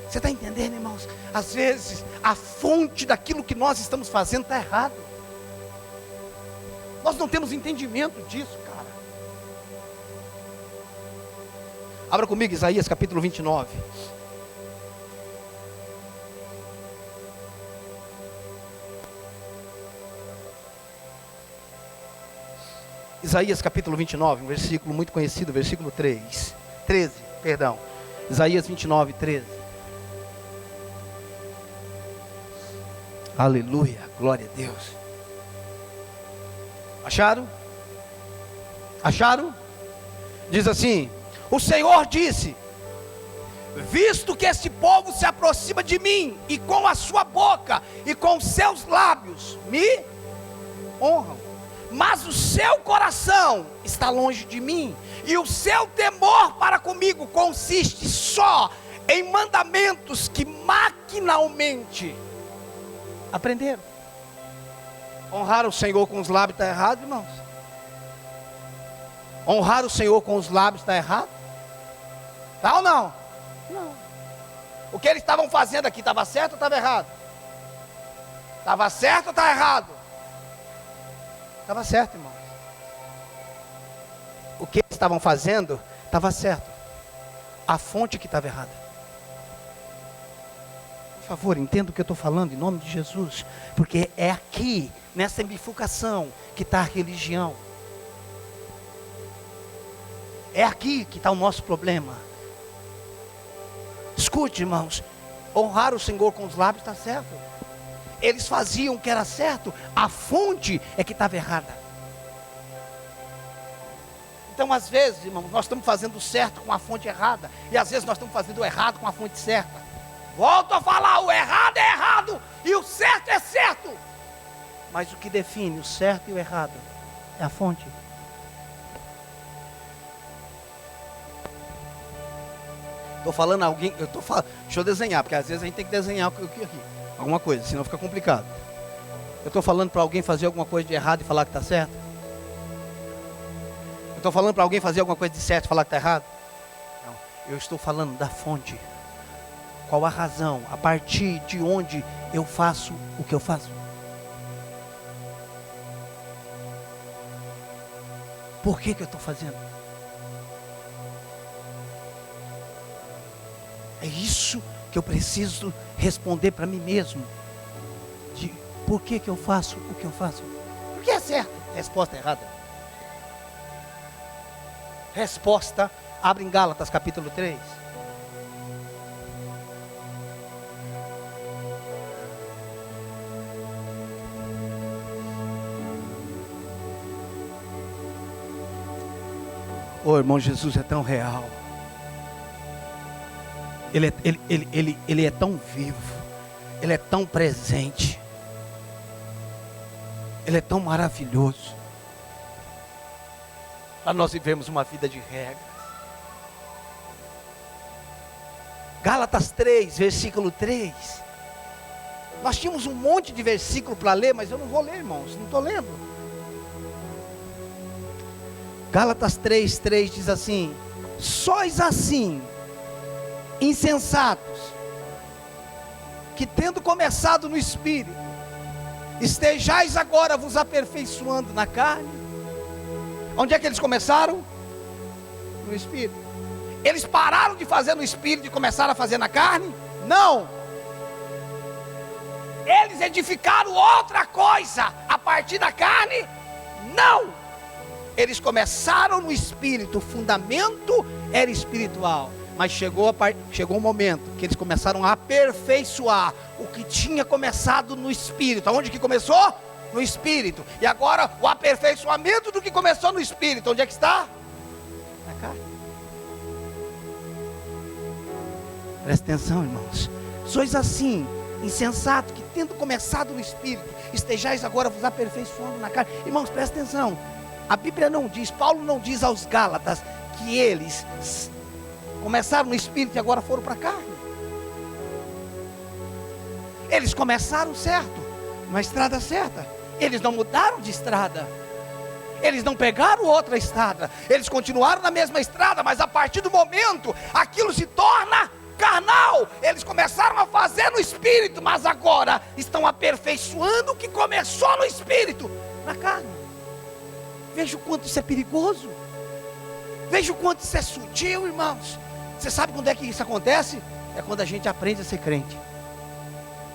Você está entendendo, irmãos? Às vezes, a fonte daquilo que nós estamos fazendo está errado. Nós não temos entendimento disso, cara. Abra comigo Isaías capítulo 29. Isaías capítulo 29, um versículo muito conhecido, versículo 13. Isaías 29, 13. Aleluia, glória a Deus. Acharam? Acharam? Diz assim: o Senhor disse: visto que este povo se aproxima de mim, e com a sua boca e com seus lábios me honram, mas o seu coração está longe de mim, e o seu temor para comigo consiste só em mandamentos que maquinalmente aprenderam. Honrar o Senhor com os lábios está errado, irmãos? Honrar o Senhor com os lábios está errado? Tá ou não? Não. O que eles estavam fazendo aqui estava certo ou estava errado? Estava certo ou estava errado? Estava certo, irmão. O que eles estavam fazendo estava certo. A fonte que estava errada. Por favor, entenda o que eu estou falando em nome de Jesus. Porque é aqui, nessa bifurcação, que está a religião. É aqui que está o nosso problema. Escute, irmãos. Honrar o Senhor com os lábios está certo. Eles faziam o que era certo. A fonte é que estava errada. Então, às vezes, irmãos, nós estamos fazendo o certo com a fonte errada. E às vezes nós estamos fazendo o errado com a fonte certa. Volto a falar, o errado é errado e o certo é certo. Mas o que define o certo e o errado é a fonte. Estou falando a alguém, deixa eu desenhar, porque às vezes a gente tem que desenhar aqui, alguma coisa, senão fica complicado. Eu estou falando para alguém fazer alguma coisa de errado e falar que está certo? Eu estou falando para alguém fazer alguma coisa de certo e falar que está errado? Não, eu estou falando da fonte. Qual a razão, a partir de onde eu faço o que eu faço? Por que eu estou fazendo? É isso que eu preciso responder para mim mesmo. De por que eu faço o que eu faço? Porque é certo. Resposta errada. Resposta, abre em Gálatas capítulo 3. Oh, irmão, Jesus é tão real. Ele é tão vivo. Ele é tão presente. Ele é tão maravilhoso. Para nós vivemos uma vida de regras. Gálatas 3, versículo 3. Nós tínhamos um monte de versículo para ler, mas eu não vou ler, irmãos. Não estou lendo. Gálatas 3:3 diz assim: sois assim, insensatos, que tendo começado no Espírito, estejais agora vos aperfeiçoando na carne. Onde é que eles começaram? No Espírito. Eles pararam de fazer no Espírito e começaram a fazer na carne? Não. Eles edificaram outra coisa a partir da carne? Não. Eles começaram no Espírito, o fundamento era espiritual. Mas chegou um momento que eles começaram a aperfeiçoar o que tinha começado no Espírito. Aonde que começou? No Espírito. E agora o aperfeiçoamento do que começou no Espírito, onde é que está? Na carne. Presta atenção, irmãos. Sois assim, insensato, que tendo começado no Espírito, estejais agora vos aperfeiçoando na carne. Irmãos, presta atenção. A Bíblia não diz, Paulo não diz aos Gálatas que eles começaram no Espírito e agora foram para a carne. Eles começaram certo, na estrada certa. Eles não mudaram de estrada. Eles não pegaram outra estrada. Eles continuaram na mesma estrada, mas a partir do momento, aquilo se torna carnal. Eles começaram a fazer no Espírito, mas agora estão aperfeiçoando o que começou no Espírito, na carne. Veja o quanto isso é perigoso. Veja o quanto isso é sutil, irmãos. Você sabe quando é que isso acontece? É quando a gente aprende a ser crente.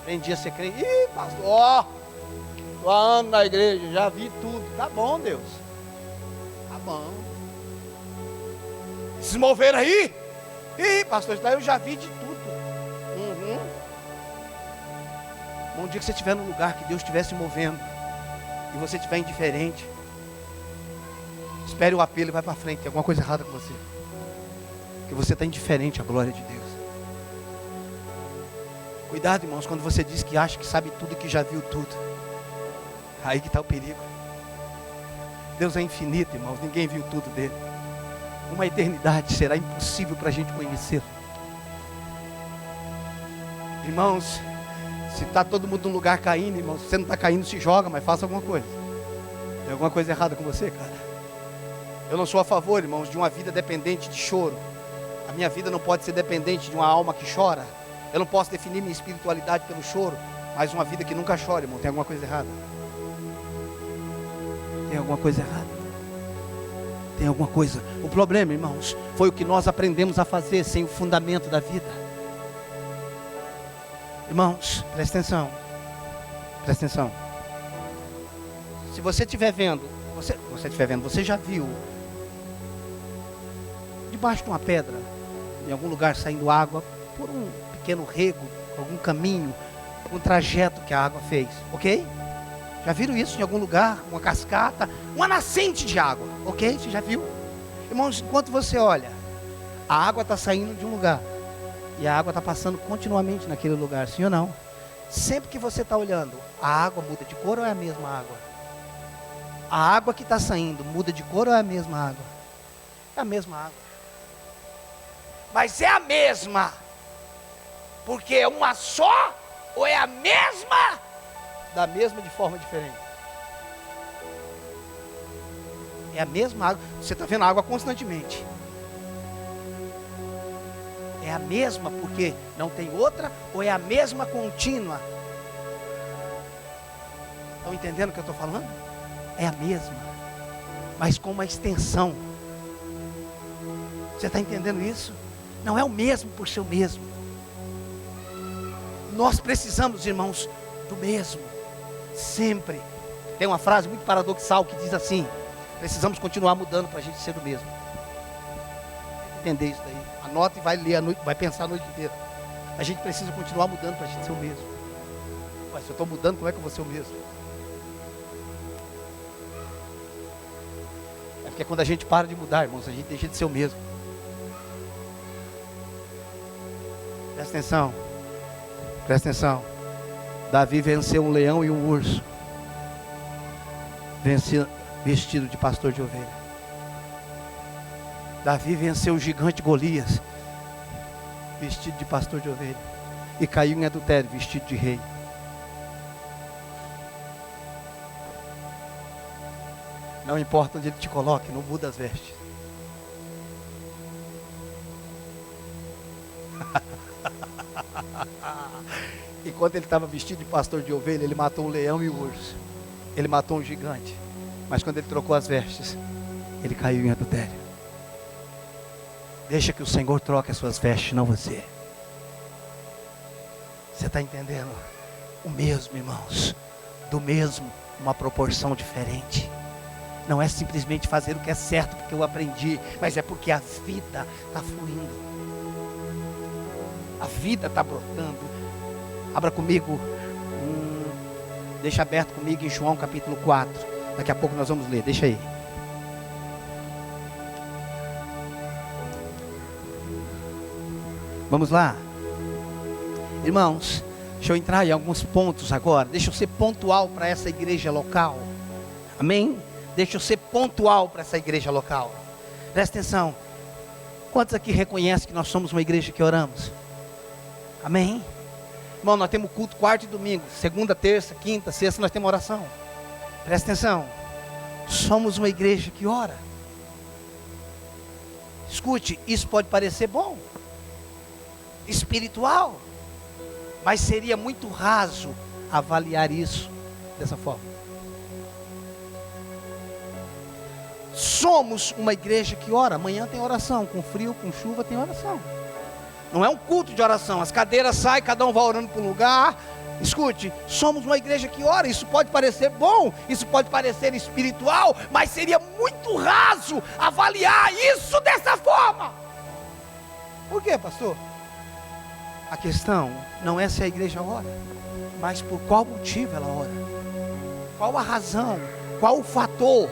Aprendi a ser crente. Ih, pastor, tô há anos na igreja, já vi tudo. Tá bom, Deus. Tá bom. Se moveram aí? Ih, pastor, eu já vi de tudo. Um dia que você estiver num lugar que Deus estiver se movendo e você estiver indiferente, espere o apelo e vai para frente. Tem alguma coisa errada com você, porque você está indiferente à glória de Deus. Cuidado, irmãos, quando você diz que acha que sabe tudo e que já viu tudo. Aí que está o perigo. Deus é infinito, irmãos, ninguém viu tudo dele. Uma eternidade será impossível para a gente conhecê-lo. Irmãos, se está todo mundo num lugar caindo, irmãos, se você não está caindo, se joga, mas faça alguma coisa. Tem alguma coisa errada com você, cara? Eu não sou a favor, irmãos, de uma vida dependente de choro. A minha vida não pode ser dependente de uma alma que chora. Eu não posso definir minha espiritualidade pelo choro, mas uma vida que nunca chora, irmão. Tem alguma coisa errada? Tem alguma coisa errada? Tem alguma coisa. O problema, irmãos, foi o que nós aprendemos a fazer sem o fundamento da vida. Irmãos, presta atenção. Presta atenção. Se você estiver vendo, você já viu debaixo de uma pedra, em algum lugar saindo água, por um pequeno rego, algum caminho, um trajeto que a água fez, ok? Já viram isso em algum lugar? Uma cascata, uma nascente de água, ok? Você já viu? Irmãos, enquanto você olha, a água está saindo de um lugar e a água está passando continuamente naquele lugar, sim ou não? Sempre que você está olhando, a água muda de cor ou é a mesma água? A água que está saindo muda de cor ou é a mesma água? É a mesma água. Mas é a mesma porque é uma só ou é a mesma? Da mesma de forma diferente. É a mesma água. Você está vendo a água constantemente. É a mesma porque não tem outra, ou é a mesma contínua? Estão entendendo o que eu estou falando? É a mesma, mas com uma extensão. Você está entendendo isso? Não é o mesmo por ser o mesmo. Nós precisamos, irmãos, do mesmo. Sempre. Tem uma frase muito paradoxal que diz assim: precisamos continuar mudando para a gente ser do mesmo. Entender isso daí. Anota e vai ler a noite, vai pensar a noite inteira. A gente precisa continuar mudando para a gente ser o mesmo. Mas se eu estou mudando, como é que eu vou ser o mesmo? É porque quando a gente para de mudar, irmãos, a gente deixa de ser o mesmo. Presta atenção. Presta atenção. Davi venceu um leão e um urso. Venceu vestido de pastor de ovelha. Davi venceu o gigante Golias, vestido de pastor de ovelha. E caiu em adultério, vestido de rei. Não importa onde ele te coloque, não muda as vestes. E quando ele estava vestido de pastor de ovelha, ele matou um leão e um urso. Ele matou um gigante. Mas quando ele trocou as vestes, ele caiu em adultério. Deixa que o Senhor troque as suas vestes, não você. Você está entendendo? O mesmo, irmãos. Do mesmo, uma proporção diferente. Não é simplesmente fazer o que é certo porque eu aprendi, mas é porque a vida está fluindo. A vida está brotando. Abra comigo, deixa aberto comigo em João capítulo 4. Daqui a pouco nós vamos ler, deixa aí. Vamos lá. Irmãos, deixa eu entrar em alguns pontos agora. Deixa eu ser pontual para essa igreja local. Amém? Deixa eu ser pontual para essa igreja local. Presta atenção. Quantos aqui reconhecem que nós somos uma igreja que oramos? Amém? Irmão, nós temos culto quarta e domingo. Segunda, terça, quinta, sexta, nós temos oração. Presta atenção. Somos uma igreja que ora. Escute, isso pode parecer bom, espiritual, mas seria muito raso avaliar isso dessa forma. Somos uma igreja que ora. Amanhã tem oração, com frio, com chuva tem oração. Não é um culto de oração, as cadeiras saem, cada um vai orando para um lugar. Escute, somos uma igreja que ora. Isso pode parecer bom, isso pode parecer espiritual, mas seria muito raso avaliar isso dessa forma. Por quê, pastor? A questão não é se a igreja ora, mas por qual motivo ela ora. Qual a razão, qual o fator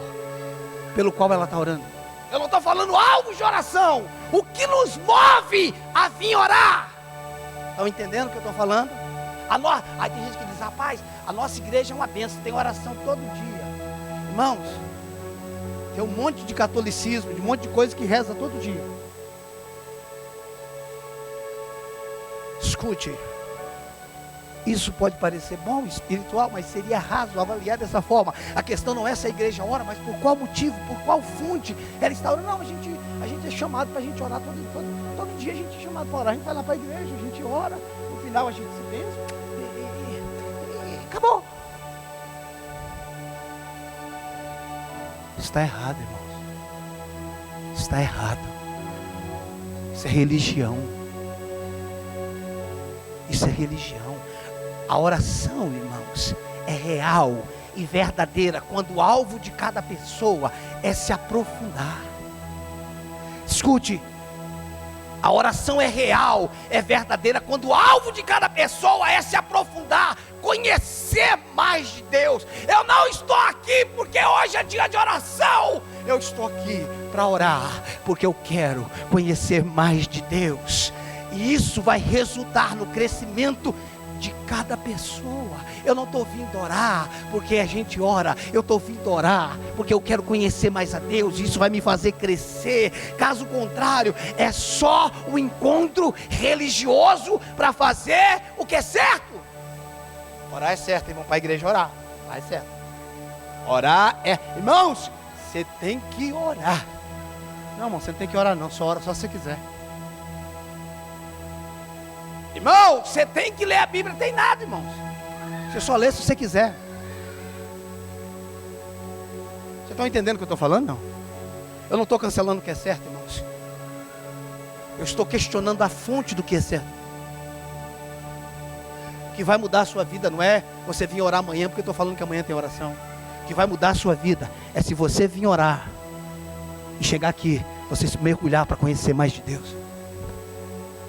pelo qual ela está orando. Eu não estou falando algo de oração. O que nos move a vir orar? Estão entendendo o que eu estou falando? Aí tem gente que diz, rapaz, a nossa igreja é uma bênção, tem oração todo dia. Irmãos, tem um monte de catolicismo, de um monte de coisa que reza todo dia. Escute, isso pode parecer bom, espiritual, mas seria raso avaliar dessa forma. A questão não é se a igreja ora, mas por qual motivo, por qual fonte ela está orando. Não, a gente é chamado para a gente orar todo dia, a gente é chamado para orar. A gente vai lá para a igreja, a gente ora, no final a gente se benze e acabou. Está errado, irmãos. Está errado. Isso é religião. Isso é religião. A oração, irmãos, é real e verdadeira quando o alvo de cada pessoa é se aprofundar. Escute, a oração é real, é verdadeira quando o alvo de cada pessoa é se aprofundar, conhecer mais de Deus. Eu não estou aqui porque hoje é dia de oração. Eu estou aqui para orar porque eu quero conhecer mais de Deus. E isso vai resultar no crescimento de cada pessoa. Eu não estou vindo orar porque a gente ora. Eu estou vindo orar porque eu quero conhecer mais a Deus. Isso vai me fazer crescer. Caso contrário, é só um encontro religioso para fazer o que é certo. Orar é certo, irmão, para a igreja orar. Orar é certo. Orar é... Irmãos, você tem que orar. Não, irmão, você não tem que orar não. Só ora só se você quiser. Irmão, você tem que ler a Bíblia. Tem nada, irmãos. Você só lê se você quiser. Vocês estão entendendo o que eu estou falando? Não. Eu não estou cancelando o que é certo, irmãos. Eu estou questionando a fonte do que é certo. O que vai mudar a sua vida não é você vir orar amanhã, porque eu estou falando que amanhã tem oração. O que vai mudar a sua vida é se você vir orar e chegar aqui, você se mergulhar para conhecer mais de Deus.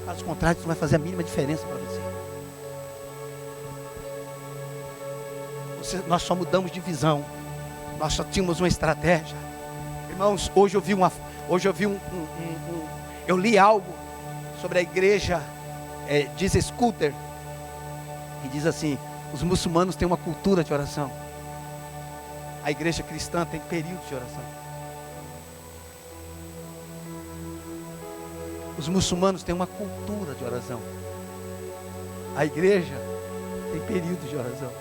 Caso contrário, isso não vai fazer a mínima diferença para você. Nós só mudamos de visão. Nós só tínhamos uma estratégia. Irmãos, hoje eu li algo sobre a igreja diz Scooter, e diz assim: os muçulmanos têm uma cultura de oração. A igreja cristã tem períodos de oração. Os muçulmanos têm uma cultura de oração. A igreja tem períodos de oração.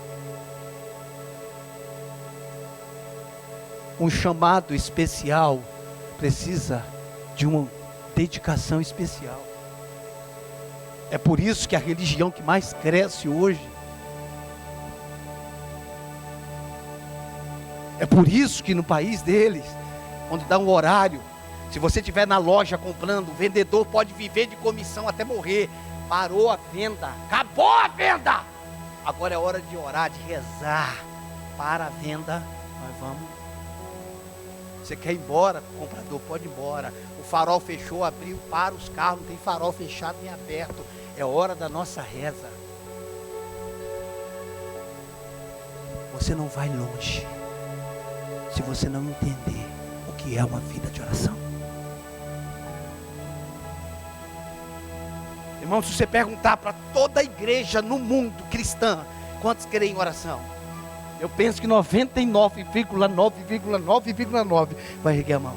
Um chamado especial precisa de uma dedicação especial. É por isso que a religião que mais cresce hoje, é por isso que no país deles, onde dá um horário, se você estiver na loja comprando, o vendedor pode viver de comissão até morrer. Parou a venda, acabou a venda. Agora é hora de orar, de rezar. Para a venda, nós vamos. Você quer ir embora, comprador, pode ir embora. O farol fechou, abriu, para os carros, não tem farol fechado nem aberto. É hora da nossa reza. Você não vai longe se você não entender o que é uma vida de oração. Irmão, se você perguntar para toda a igreja no mundo cristã, quantos creem em oração? Eu penso que 99,9,9,9 vai erguer a mão.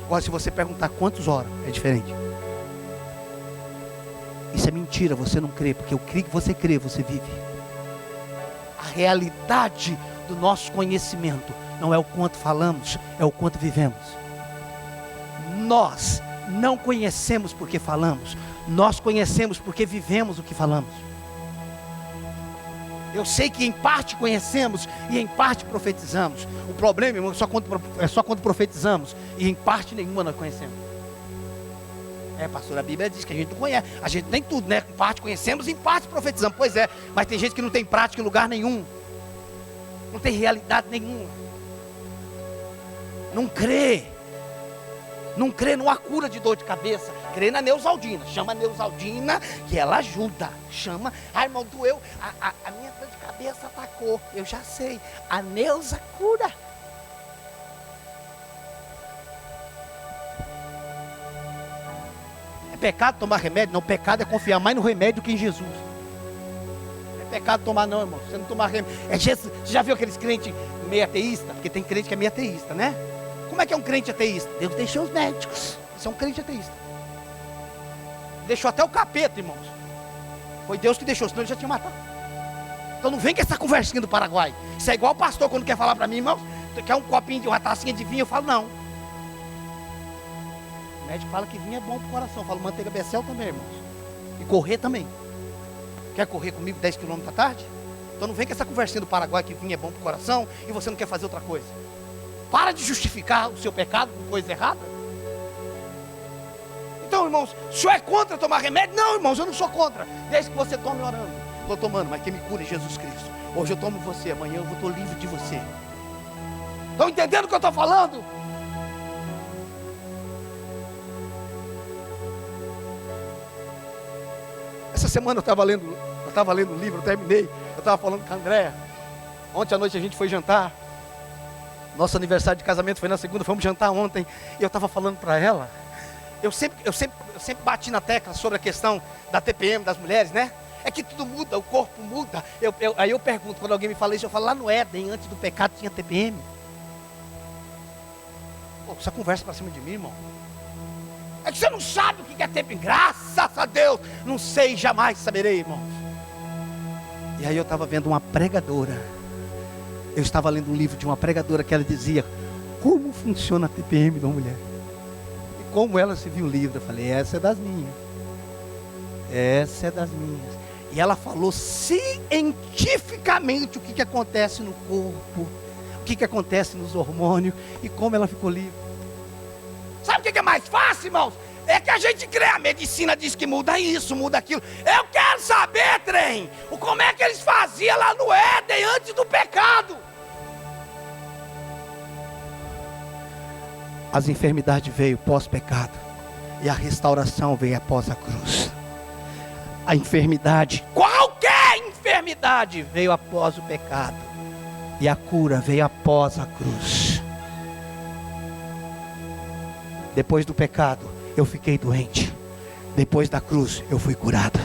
Agora, se você perguntar quantos oram, é diferente. Isso é mentira, você não crê, porque o que você crê, você vive. A realidade do nosso conhecimento não é o quanto falamos, é o quanto vivemos. Nós não conhecemos porque falamos, nós conhecemos porque vivemos o que falamos. Eu sei que em parte conhecemos e em parte profetizamos. O problema, irmão, é só quando profetizamos e em parte nenhuma nós conhecemos. Pastor, a Bíblia diz que a gente não conhece, a gente tem tudo, né? Em parte conhecemos, em parte profetizamos. Pois é, mas tem gente que não tem prática em lugar nenhum, não tem realidade nenhuma, não crê. Não crê numa cura de dor de cabeça. Crê na Neusaldina. Chama a Neusaldina que ela ajuda. Chama. Irmão, doeu. A minha dor de cabeça atacou. Eu já sei. A Neusa cura. É pecado tomar remédio? Não, pecado é confiar mais no remédio que em Jesus. Não é pecado tomar não, irmão. Você não tomar remédio. Você já viu aqueles crentes meio ateísta? Porque tem crente que é meio ateísta, né? Como é que é um crente ateísta? Deus deixou os médicos. Isso é um crente ateísta. Deixou até o capeta, irmãos. Foi Deus que deixou, senão ele já tinha matado. Então não vem com essa conversinha do Paraguai. Isso é igual o pastor quando quer falar para mim, irmãos. Tu quer um copinho de uma tacinha de vinho? Eu falo, não. O médico fala que vinho é bom pro coração. Eu falo, manteiga Becel também, irmãos. E correr também. Quer correr comigo 10 km à tarde? Então não vem com essa conversinha do Paraguai que vinho é bom pro coração e você não quer fazer outra coisa. Para de justificar o seu pecado com coisa errada. Então, irmãos, o senhor é contra tomar remédio? Não, irmãos, eu não sou contra. Desde que você tome orando. Estou tomando, mas quem me cura é Jesus Cristo. Hoje eu tomo você, amanhã eu estou livre de você. Estão entendendo o que eu estou falando? Essa semana eu estava lendo um livro, eu terminei. Eu estava falando com a Andréa. Ontem à noite a gente foi jantar. Nosso aniversário de casamento foi na segunda, fomos jantar ontem. E eu estava falando para ela. Eu sempre bati na tecla sobre a questão da TPM das mulheres, né? É que tudo muda, o corpo muda. Aí eu pergunto, quando alguém me fala isso, eu falo, lá no Éden, antes do pecado tinha TPM. Pô, essa conversa para cima de mim, irmão. É que você não sabe o que é TPM. Graças a Deus, não sei, jamais saberei, irmãos. E aí eu estava vendo uma pregadora. Eu estava lendo um livro de uma pregadora que ela dizia como funciona a TPM da mulher. E como ela se viu livre. Eu falei, essa é das minhas. Essa é das minhas. E ela falou cientificamente o que acontece no corpo, o que acontece nos hormônios e como ela ficou livre. Sabe o que é mais fácil, irmãos? É que a gente crê, a medicina diz que muda isso, muda aquilo. Eu quero saber, trem, como é que eles faziam lá no Éden antes do pecado. As enfermidades veio pós-pecado e a restauração veio após a cruz. A enfermidade, qualquer enfermidade, veio após o pecado e a cura veio após a cruz. Depois do pecado eu fiquei doente. Depois da cruz eu fui curado.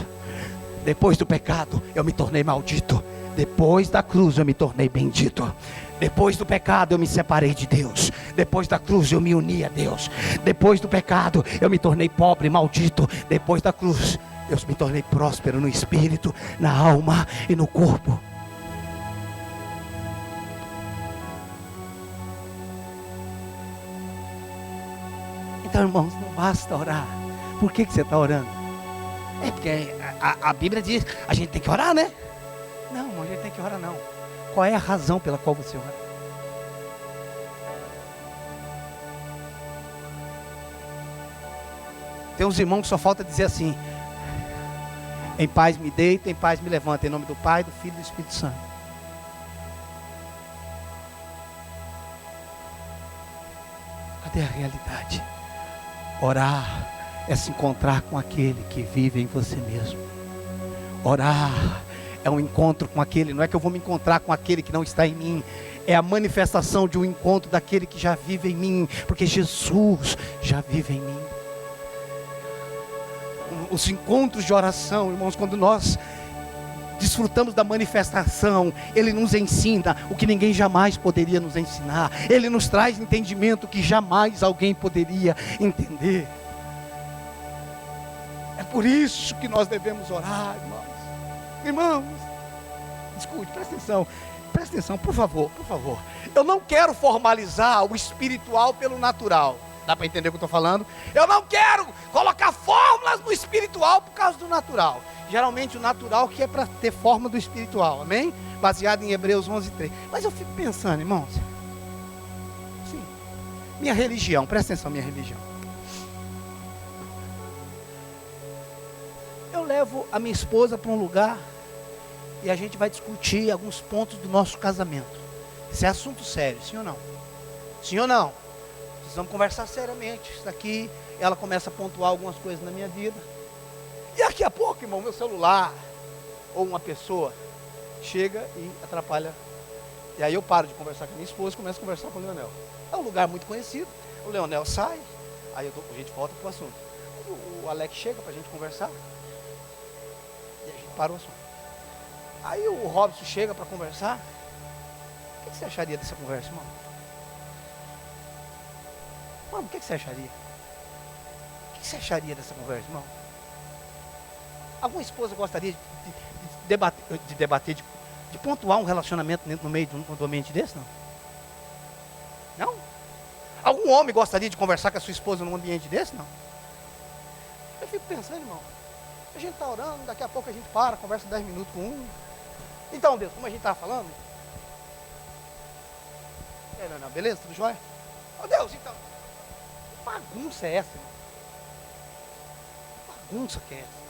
Depois do pecado eu me tornei maldito. Depois da cruz eu me tornei bendito. Depois do pecado eu me separei de Deus. Depois da cruz eu me uni a Deus. Depois do pecado eu me tornei pobre, maldito. Depois da cruz eu me tornei próspero no espírito, na alma e no corpo. Então, irmãos, não basta orar. Por que você está orando? É porque a Bíblia diz, a gente tem que orar, né? Não, a gente tem que orar não. Qual é a razão pela qual você ora? Tem uns irmãos que só falta dizer assim: em paz me deita, em paz me levanta, em nome do Pai, do Filho e do Espírito Santo. Cadê a realidade? Orar é se encontrar com aquele que vive em você mesmo. Orar é um encontro com aquele, não é que eu vou me encontrar com aquele que não está em mim, é a manifestação de um encontro daquele que já vive em mim, porque Jesus já vive em mim. Os encontros de oração, irmãos, quando nós desfrutamos da manifestação, Ele nos ensina o que ninguém jamais poderia nos ensinar, Ele nos traz entendimento que jamais alguém poderia entender. É por isso que nós devemos orar, irmãos. Irmãos, escute, presta atenção, por favor. Eu não quero formalizar o espiritual pelo natural. Dá para entender o que eu estou falando? Eu não quero colocar fórmulas no espiritual por causa do natural. Geralmente o natural que é para ter forma do espiritual, amém? Baseado em Hebreus 11:3. Mas eu fico pensando, irmãos, sim, minha religião, presta atenção, minha religião. Eu levo a minha esposa para um lugar e a gente vai discutir alguns pontos do nosso casamento. Isso é assunto sério, sim ou não? Sim ou não? Precisamos conversar seriamente. Isso daqui, ela começa a pontuar algumas coisas na minha vida. E daqui a pouco, irmão, meu celular ou uma pessoa chega e atrapalha. E aí eu paro de conversar com a minha esposa e começo a conversar com o Leonel. É um lugar muito conhecido. O Leonel sai, aí a gente volta para o assunto. O Alex chega para a gente conversar e a gente para o assunto. Aí o Robson chega para conversar. O que você acharia dessa conversa, irmão? Mano, o que você acharia? O que você acharia dessa conversa, irmão? Alguma esposa gostaria de debater, de pontuar um relacionamento no meio do ambiente desse, não? Não? Algum homem gostaria de conversar com a sua esposa num ambiente desse, não? Eu fico pensando, irmão, a gente está orando, daqui a pouco a gente para, conversa 10 minutos com um. Então, Deus, como a gente estava falando? Não, beleza? Tudo jóia? Ô Deus, então, que bagunça é essa, irmão? Que bagunça que é essa?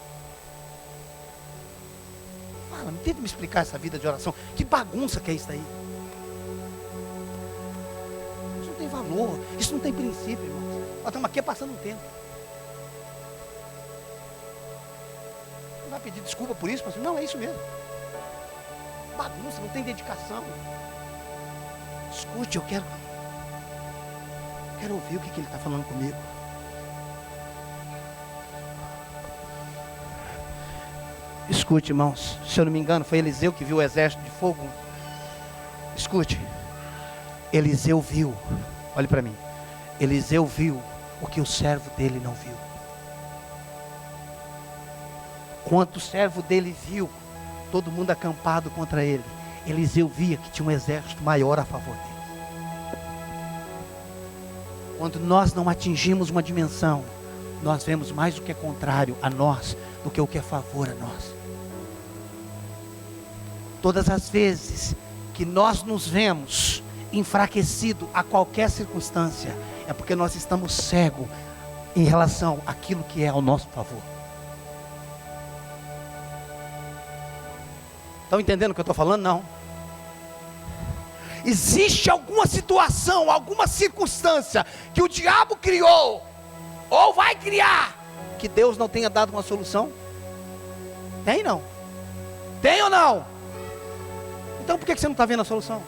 Fala, não tenta me explicar essa vida de oração. Que bagunça que é isso aí? Isso não tem valor, isso não tem princípio, irmão. Nós estamos aqui passando um tempo. Não vai pedir desculpa por isso, mas não, é isso mesmo. Bagunça, não tem dedicação. Escute, eu quero ouvir o que ele está falando comigo. Escute, irmãos, se eu não me engano, foi Eliseu que viu o exército de fogo. Escute, Eliseu viu, olhe para mim, Eliseu viu o que o servo dele não viu. Quanto o servo dele viu, todo mundo acampado contra ele, Eliseu via que tinha um exército maior a favor dele. Quando nós não atingimos uma dimensão, nós vemos mais o que é contrário a nós do que o que é favor a nós. Todas as vezes que nós nos vemos enfraquecidos a qualquer circunstância, é porque nós estamos cegos em relação àquilo que é ao nosso favor. Estão entendendo o que eu estou falando? Não. Existe alguma situação, alguma circunstância que o diabo criou, ou vai criar, que Deus não tenha dado uma solução? Tem não? Tem ou não? Então por que você não está vendo a solução?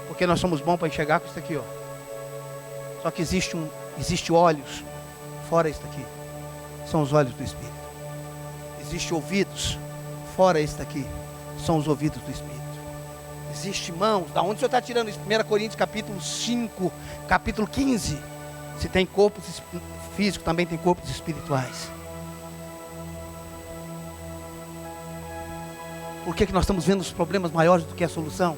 Porque nós somos bons para enxergar com isso aqui, ó. Só que existe olhos fora isso aqui. São os olhos do Espírito. Existe ouvidos fora isso daqui. São os ouvidos do Espírito. Existe mãos. Da onde o Senhor está tirando isso? 1 Coríntios capítulo 5, capítulo 15. Se tem corpos físicos, também tem corpos espirituais. Por que nós estamos vendo os problemas maiores do que a solução?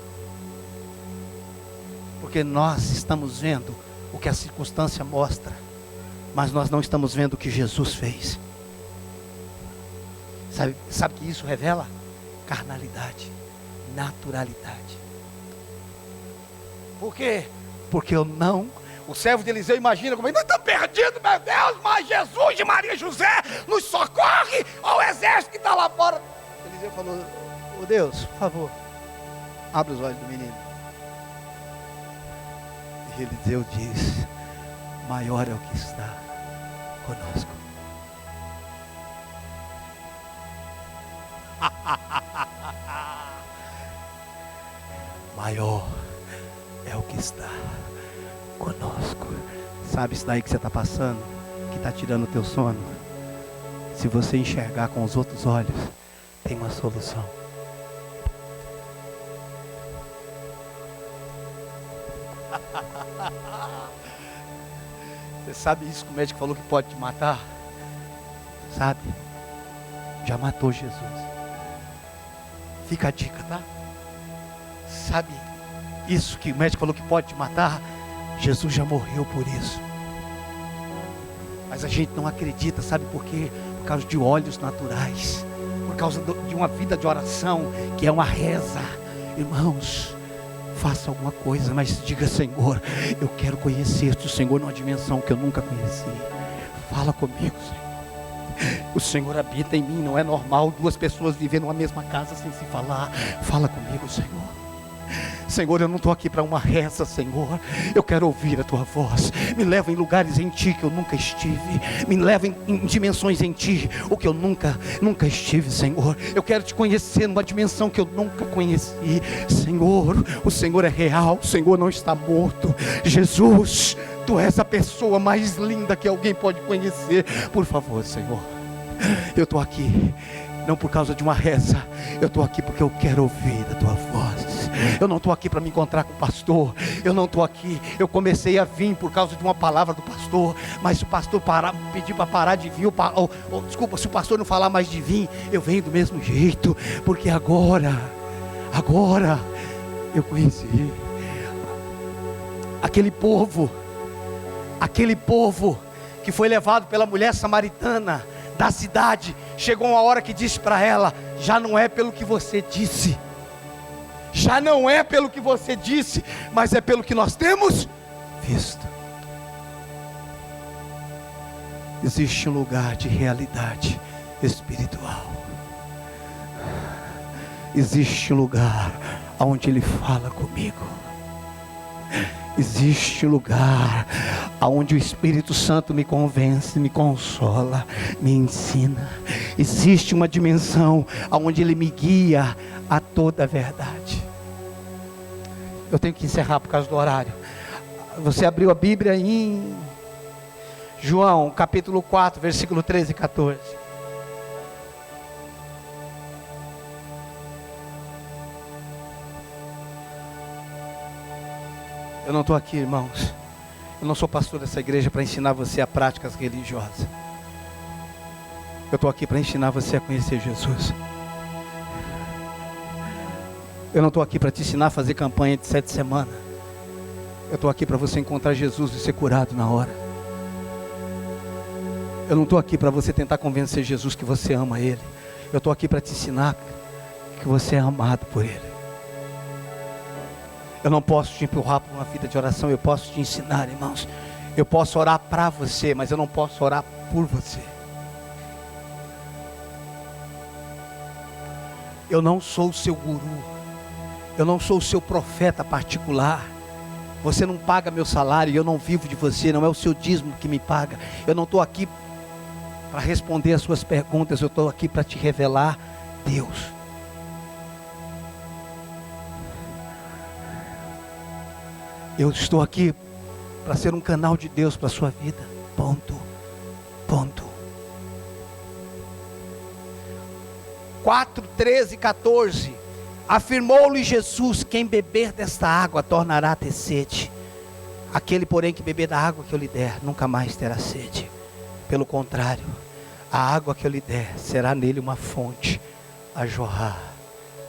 Porque nós estamos vendo o que a circunstância mostra, mas nós não estamos vendo o que Jesus fez. Sabe que isso revela? Carnalidade, naturalidade. Por quê? Porque o servo de Eliseu imagina como nós estamos perdidos, meu Deus, mas Jesus de Maria e José nos socorre ao exército que está lá fora. Eliseu falou: ô Deus, por favor, abre os olhos do menino. E Eliseu diz: maior é o que está conosco. Maior é o que está conosco. Sabe isso daí que você está passando, que está tirando o teu sono? Se você enxergar com os outros olhos, tem uma solução. Você sabe isso que o médico falou que pode te matar? Sabe? Já matou Jesus. Fica a dica, tá? Sabe isso que o médico falou que pode te matar? Jesus já morreu por isso. Mas a gente não acredita, sabe por quê? Por causa de olhos naturais, por causa de uma vida de oração, que é uma reza. Irmãos, faça alguma coisa, mas diga: Senhor, eu quero conhecer-te, o Senhor, numa dimensão que eu nunca conheci. Fala comigo, Senhor. O Senhor habita em mim. Não é normal duas pessoas viverem numa mesma casa sem se falar. Fala comigo, Senhor. Senhor, eu não estou aqui para uma reza, Senhor. Eu quero ouvir a Tua voz. Me leva em lugares em Ti que eu nunca estive. Me leva em dimensões em Ti, o que eu nunca estive, Senhor. Eu quero Te conhecer numa dimensão que eu nunca conheci. Senhor, o Senhor é real. O Senhor não está morto. Jesus, Tu és a pessoa mais linda que alguém pode conhecer. Por favor, Senhor, eu estou aqui não por causa de uma reza. Eu estou aqui porque eu quero ouvir a Tua voz. Eu não estou aqui para me encontrar com o pastor. Eu não estou aqui. Eu comecei a vir por causa de uma palavra do pastor. Mas se o pastor pedir para parar de vir, desculpa, se o pastor não falar mais de vir, eu venho do mesmo jeito. Porque agora eu conheci aquele povo que foi levado pela mulher samaritana da cidade. Chegou uma hora que disse para ela: já não é pelo que você disse, já não é pelo que você disse, mas é pelo que nós temos visto. Existe um lugar de realidade espiritual. Existe um lugar onde Ele fala comigo. Existe um lugar onde o Espírito Santo me convence, me consola, me ensina. Existe uma dimensão onde Ele me guia a toda a verdade. Eu tenho que encerrar por causa do horário. Você abriu a Bíblia em João, capítulo 4, versículo 13 e 14. Eu não estou aqui, irmãos. Eu não sou pastor dessa igreja para ensinar você a práticas religiosas. Eu estou aqui para ensinar você a conhecer Jesus. Eu não estou aqui para te ensinar a fazer campanha de 7 semanas. Eu estou aqui para você encontrar Jesus e ser curado na hora. Eu não estou aqui para você tentar convencer Jesus que você ama Ele. Eu estou aqui para te ensinar que você é amado por Ele. Eu não posso te empurrar para uma vida de oração. Eu posso te ensinar, irmãos. Eu posso orar para você, mas eu não posso orar por você. Eu não sou o seu guru. Eu não sou o seu profeta particular. Você não paga meu salário e eu não vivo de você. Não é o seu dízimo que me paga. Eu não estou aqui para responder as suas perguntas. Eu estou aqui para te revelar Deus. Eu estou aqui para ser um canal de Deus para a sua vida. Ponto. 4, 13 e 14. Afirmou-lhe Jesus: quem beber desta água tornará a ter sede. Aquele, porém, que beber da água que eu lhe der, nunca mais terá sede. Pelo contrário, a água que eu lhe der será nele uma fonte a jorrar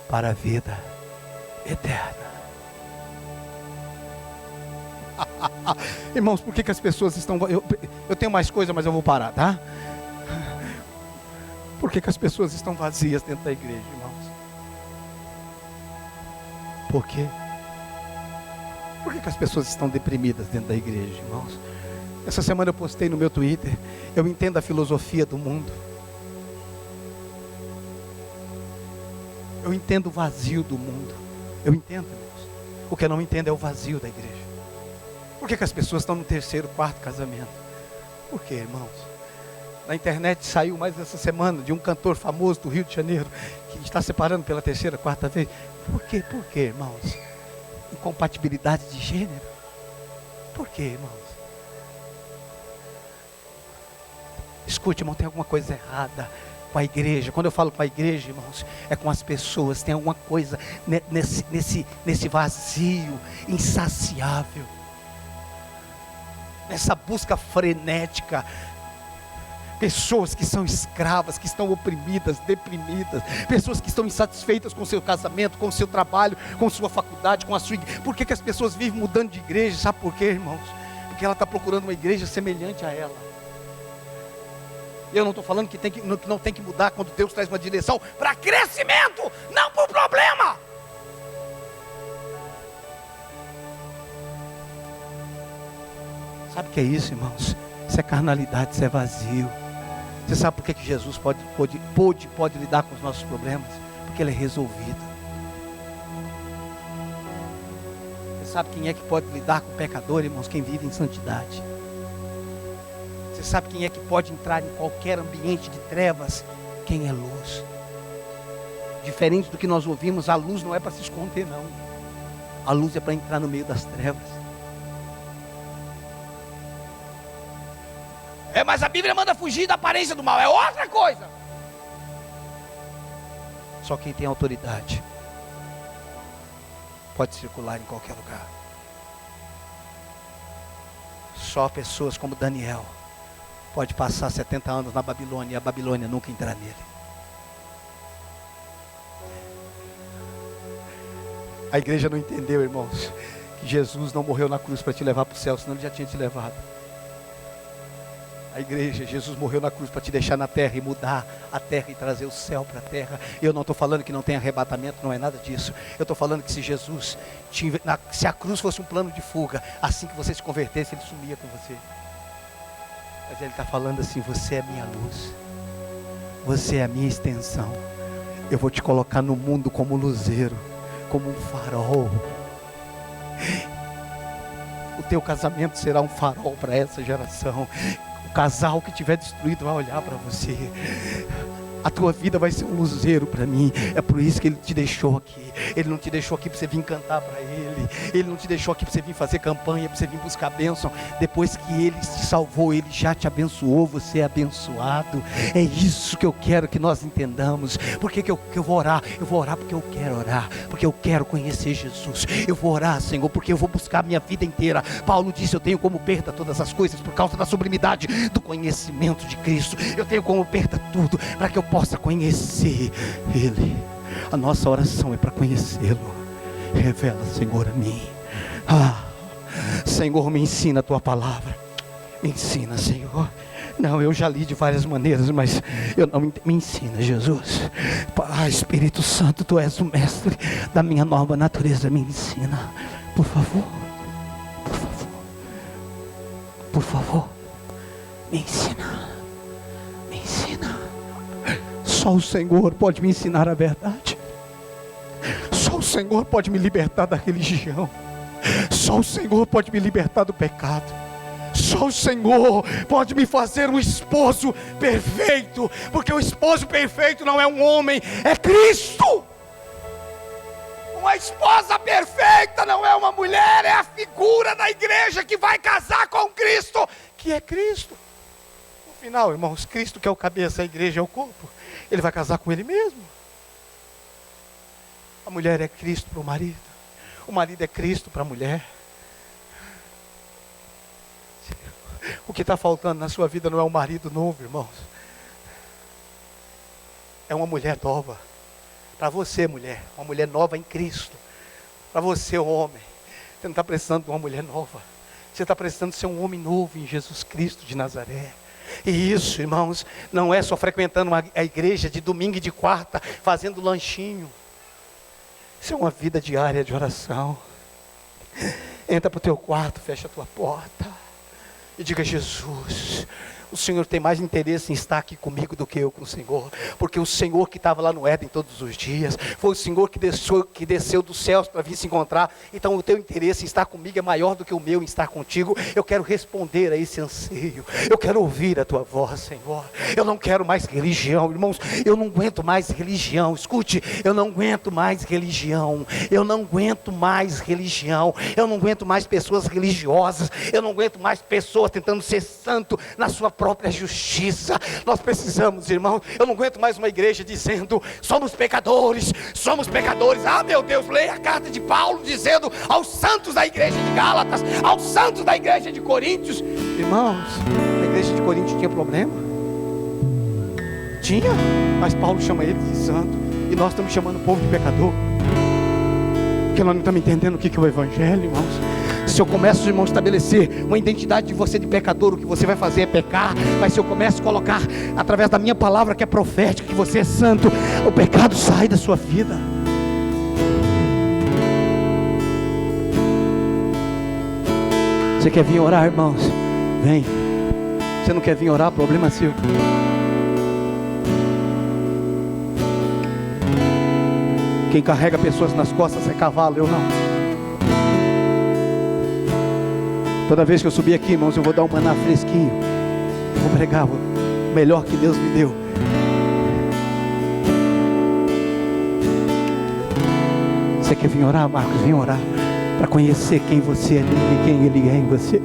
para a vida eterna. Irmãos, por que as pessoas estão... Eu tenho mais coisa, mas eu vou parar, tá? Por que as pessoas estão vazias dentro da igreja, irmãos? Por quê? Por que as pessoas estão deprimidas dentro da igreja, irmãos? Essa semana eu postei no meu Twitter. Eu entendo a filosofia do mundo. Eu entendo o vazio do mundo. Eu entendo, irmãos. O que eu não entendo é o vazio da igreja. Por que as pessoas estão no terceiro, quarto casamento? Por quê, irmãos? Na internet saiu mais essa semana de um cantor famoso do Rio de Janeiro que está separando pela terceira, quarta vez. Por quê? Por quê, irmãos? Incompatibilidade de gênero? Por quê, irmãos? Escute, irmão, tem alguma coisa errada com a igreja. Quando eu falo com a igreja, irmãos, é com as pessoas. Tem alguma coisa nesse vazio insaciável, nessa busca frenética. Pessoas que são escravas, que estão oprimidas, deprimidas. Pessoas que estão insatisfeitas com o seu casamento, com o seu trabalho, com sua faculdade, com a sua igreja. Por que as pessoas vivem mudando de igreja? Sabe por quê, irmãos? Porque ela está procurando uma igreja semelhante a ela. Eu não estou falando que não tem que mudar quando Deus traz uma direção para crescimento, não para o problema. Sabe o que é isso, irmãos? Isso é carnalidade, isso é vazio. Você sabe por que Jesus pode lidar com os nossos problemas? Porque Ele é resolvido. Você sabe quem é que pode lidar com o pecador, irmãos? Quem vive em santidade. Você sabe quem é que pode entrar em qualquer ambiente de trevas? Quem é luz. Diferente do que nós ouvimos, a luz não é para se esconder, não. A luz é para entrar no meio das trevas. Mas a Bíblia manda fugir da aparência do mal. É outra coisa. Só quem tem autoridade pode circular em qualquer lugar. Só pessoas como Daniel pode passar 70 anos na Babilônia e a Babilônia nunca entrar nele. A igreja não entendeu, irmãos, que Jesus não morreu na cruz para te levar para o céu, senão Ele já tinha te levado. A igreja, Jesus morreu na cruz para te deixar na terra e mudar a terra e trazer o céu para a terra. Eu não estou falando que não tem arrebatamento, não é nada disso. Eu estou falando que se Jesus, se a cruz fosse um plano de fuga, assim que você se convertesse, Ele sumia com você. Mas Ele está falando assim: você é minha luz, você é a minha extensão. Eu vou te colocar no mundo como luzeiro, como um farol. O teu casamento será um farol para essa geração. O casal que estiver destruído vai olhar para você. A tua vida vai ser um luzeiro para mim. É por isso que Ele te deixou aqui. Ele não te deixou aqui para você vir cantar para Ele. Ele não te deixou aqui para você vir fazer campanha, para você vir buscar bênção. Depois que Ele te salvou, Ele já te abençoou. Você é abençoado. É isso que eu quero que nós entendamos. Por que eu vou orar? Eu vou orar porque eu quero orar, porque eu quero conhecer Jesus. Eu vou orar, Senhor, porque eu vou buscar a minha vida inteira. Paulo disse: eu tenho como perda todas as coisas por causa da sublimidade do conhecimento de Cristo. Eu tenho como perda tudo para que eu possa conhecer Ele. A nossa oração é para conhecê-lo. Revela, Senhor, a mim. Senhor, me ensina a tua palavra. Me ensina, Senhor. Não, eu já li de várias maneiras, mas eu não me ensina, Jesus. Espírito Santo, tu és o mestre da minha nova natureza. Me ensina, por favor. Por favor. Por favor. Me ensina. Me ensina. Só o Senhor pode me ensinar a verdade. Só o Senhor pode me libertar da religião. Só o Senhor pode me libertar do pecado. Só o Senhor pode me fazer um esposo perfeito. Porque o esposo perfeito não é um homem, é Cristo. Uma esposa perfeita não é uma mulher, é a figura da igreja que vai casar com Cristo, que é Cristo. No final, irmãos, Cristo que é o cabeça, a igreja é o corpo. Ele vai casar com Ele mesmo. A mulher é Cristo para o marido. O marido é Cristo para a mulher. O que está faltando na sua vida não é um marido novo, irmãos. É uma mulher nova. Para você, mulher, uma mulher nova em Cristo. Para você, homem, você não está precisando de uma mulher nova. Você está precisando ser um homem novo em Jesus Cristo de Nazaré. E isso, irmãos, não é só frequentando a igreja de domingo e de quarta, fazendo lanchinho. Isso é uma vida diária de oração. Entra para o teu quarto, fecha a tua porta e diga: Jesus, o Senhor tem mais interesse em estar aqui comigo do que eu com o Senhor, porque o Senhor que estava lá no Éden todos os dias, foi o Senhor que desceu dos céus para vir se encontrar. Então o teu interesse em estar comigo é maior do que o meu em estar contigo. Eu quero responder a esse anseio, eu quero ouvir a tua voz, Senhor. Eu não quero mais religião, irmãos, eu não aguento mais religião. Escute, eu não aguento mais religião, eu não aguento mais religião, eu não aguento mais pessoas religiosas, eu não aguento mais pessoas tentando ser santo na sua própria justiça. Nós precisamos, irmãos, eu não aguento mais uma igreja dizendo: somos pecadores, somos pecadores. Ah, meu Deus, leia a carta de Paulo dizendo aos santos da igreja de Gálatas, aos santos da igreja de Coríntios. Irmãos, a igreja de Coríntios tinha problema? Tinha, mas Paulo chama eles de santo, e nós estamos chamando o povo de pecador, porque nós não estamos entendendo o que é o evangelho, irmãos. Se eu começo, irmão, a estabelecer uma identidade de você de pecador, o que você vai fazer é pecar. Mas se eu começo a colocar, através da minha palavra que é profética, que você é santo, o pecado sai da sua vida. Você quer vir orar, irmãos? Vem. Você não quer vir orar? Problema seu. Quem carrega pessoas nas costas é cavalo, eu não. Toda vez que eu subir aqui, irmãos, eu vou dar um maná fresquinho. Eu vou pregar o melhor que Deus me deu. Você quer vir orar, Marcos? Vem orar para conhecer quem você é nele e quem Ele é em você.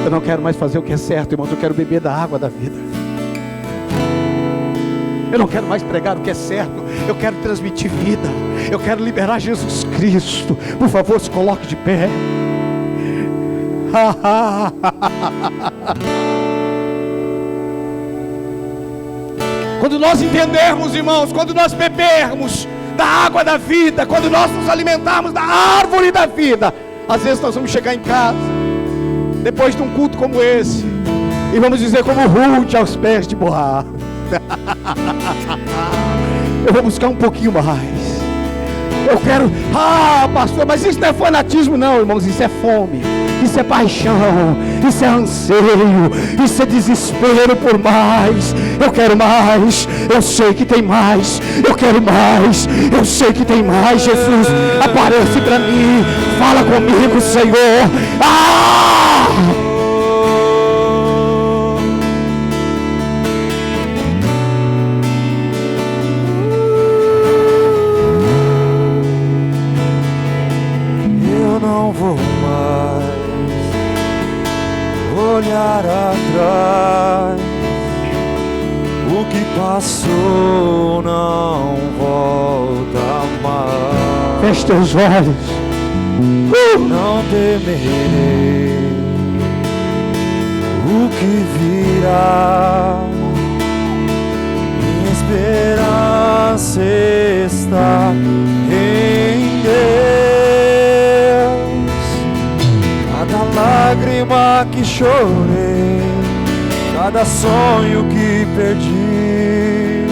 Eu não quero mais fazer o que é certo, irmãos. Eu quero beber da água da vida. Eu não quero mais pregar o que é certo. Eu quero transmitir vida. Eu quero liberar Jesus Cristo. Por favor, se coloque de pé. Quando nós entendermos, irmãos, quando nós bebermos da água da vida, quando nós nos alimentarmos da árvore da vida, às vezes nós vamos chegar em casa, depois de um culto como esse, e vamos dizer como Ruth aos pés de Boaz: eu vou buscar um pouquinho mais. Eu quero, pastor, mas isso não é fanatismo não, irmãos, isso é fome, isso é paixão, isso é anseio, isso é desespero por mais. Eu quero mais, eu sei que tem mais, eu quero mais, eu sei que tem mais. Jesus, aparece para mim, fala comigo, Senhor. Não vou mais olhar atrás. O que passou não volta mais. Feche teus olhos. Não temerei o que virá. Minha esperança está em Deus. Cada lágrima que chorei, cada sonho que perdi,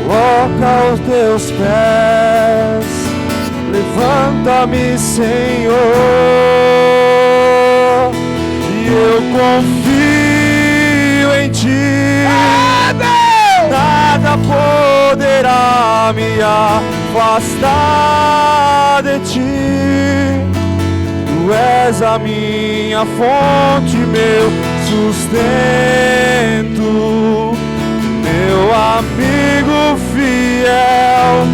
coloca aos teus pés. Levanta-me, Senhor, e eu confio em Ti. Nada poderá me afastar de Ti. Tu és a minha fonte, meu sustento, meu amigo fiel,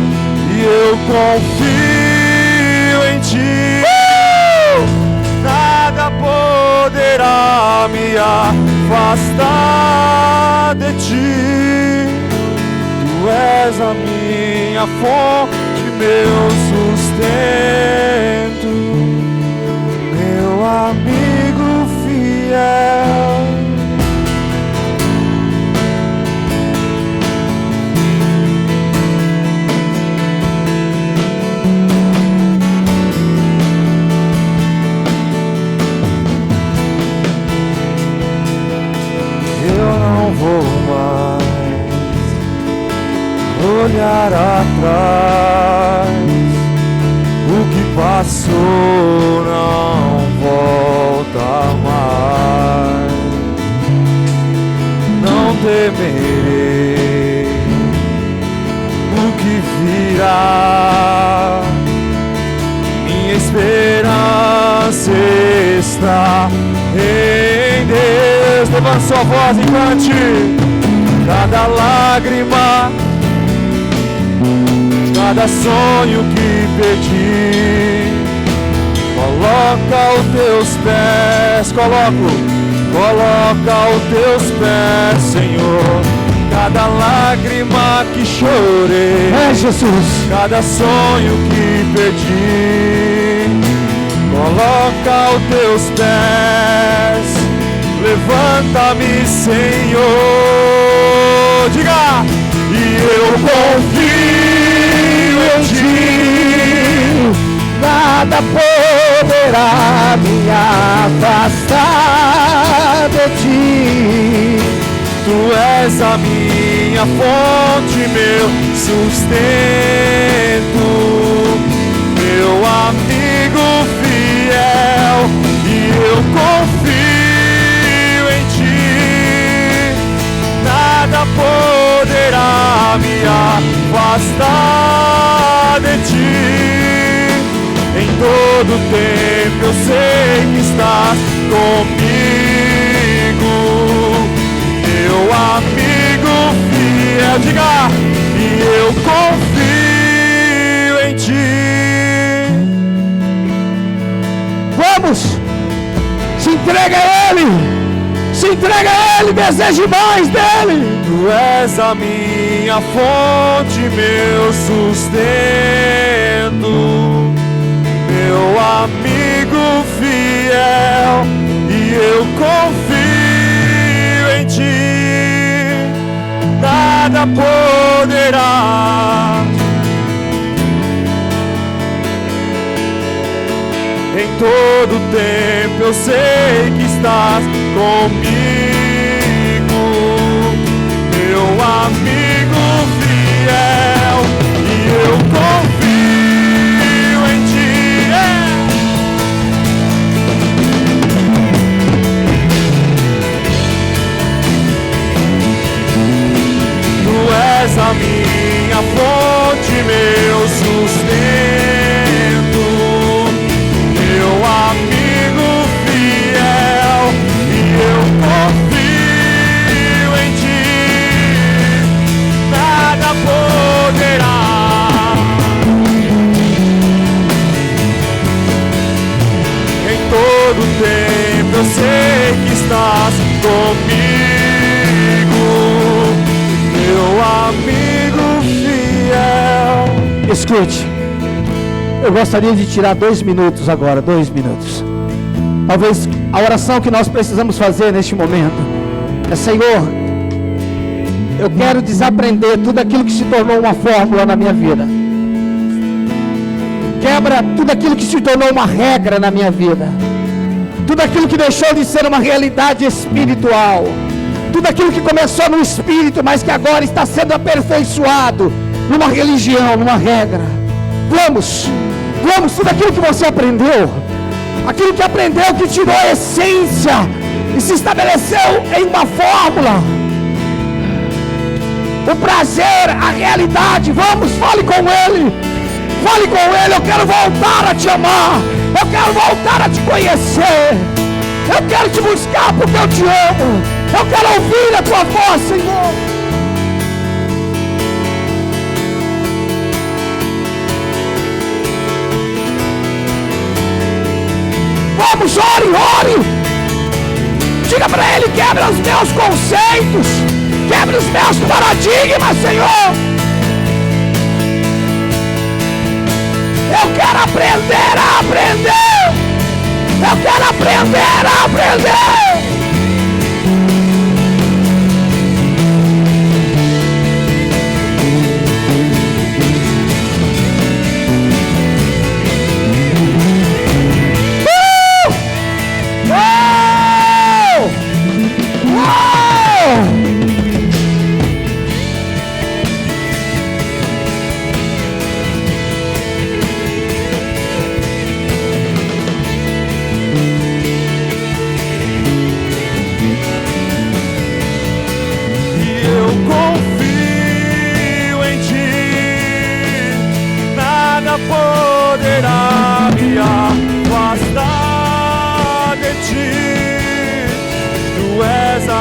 e eu confio em Ti. Nada poderá me afastar de Ti. Tu és a minha fonte, meu sustento, meu amigo fiel. olhar atrás, o que passou não volta mais. Não temerei o que virá, minha esperança está em Deus. Levante sua voz e cante. Cada lágrima, cada sonho que perdi, coloca os teus pés, coloca os teus pés, Senhor. Cada lágrima que chorei, Jesus, cada sonho que perdi, coloca os teus pés. Levanta-me, Senhor, diga, e eu confio em Ti, nada poderá me afastar de Ti. Tu és a minha fonte, meu sustento, meu amigo fiel, e eu confio em Ti, nada poderá me afastar de Ti. Em todo tempo eu sei que estás comigo, meu amigo fiel, diga, e eu confio em Ti. Vamos, se entrega a Ele, se entrega a Ele, deseje mais dEle. Tu és a minha fonte, meu sustento, meu amigo fiel, e eu confio em Ti, nada poderá. Em todo tempo eu sei que estás comigo, meu amigo fiel, e eu confio em Ti. Tu és a minha fonte, meu sustento, meu amigo fiel, e eu confio em Ti, nada poderá. Em todo tempo eu sei que estás comigo, meu amigo fiel. Escute, eu gostaria de tirar 2 minutos agora, 2 minutos. Talvez a oração que nós precisamos fazer neste momento é: Senhor, eu quero desaprender tudo aquilo que se tornou uma fórmula na minha vida. Quebra tudo aquilo que se tornou uma regra na minha vida. Tudo aquilo que deixou de ser uma realidade espiritual. Tudo aquilo que começou no espírito, mas que agora está sendo aperfeiçoado numa religião, numa regra. Vamos, tudo aquilo que você aprendeu, aquilo que aprendeu que tirou a essência e se estabeleceu em uma fórmula. O prazer, a realidade, vamos, fale com Ele. Fale com Ele, eu quero voltar a te amar, eu quero voltar a te conhecer, eu quero te buscar porque eu te amo, eu quero ouvir a tua voz, Senhor. Vamos, ore, diga para Ele: quebra os meus conceitos, quebra os meus paradigmas, Senhor. Eu quero aprender a aprender. Eu quero aprender a aprender.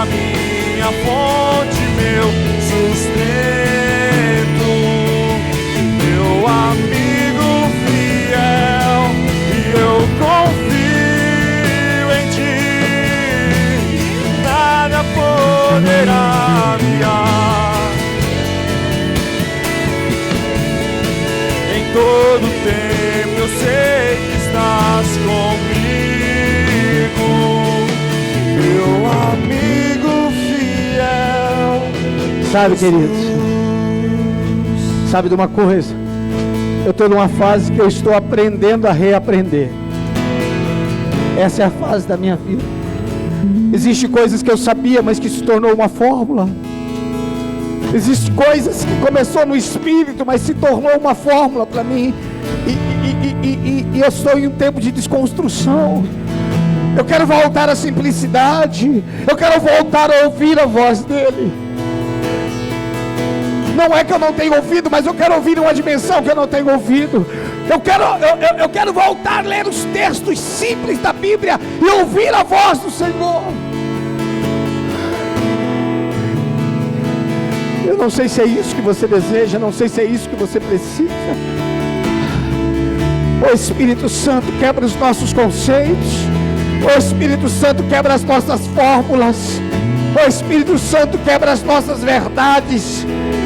minha fonte, meu sustento, meu amigo fiel, e eu confio em ti. Nada poderá me em todo tempo eu sei que estás comigo, meu amigo fiel. Sabe, queridos, sabe de uma coisa? Eu estou numa fase que eu estou aprendendo a reaprender. Essa é a fase da minha vida. Existem coisas que eu sabia, mas que se tornou uma fórmula. Existem coisas que começou no espírito, mas se tornou uma fórmula para mim. E eu estou em um tempo de desconstrução. Eu quero voltar à simplicidade. Eu quero voltar a ouvir a voz dele. Não é que eu não tenho ouvido, mas eu quero ouvir uma dimensão que eu não tenho ouvido. Eu quero voltar a ler os textos simples da Bíblia e ouvir a voz do Senhor. Eu não sei se é isso que você deseja, não sei se é isso que você precisa. O Espírito Santo quebra os nossos conceitos. O Espírito Santo quebra as nossas fórmulas. O Espírito Santo quebra as nossas verdades,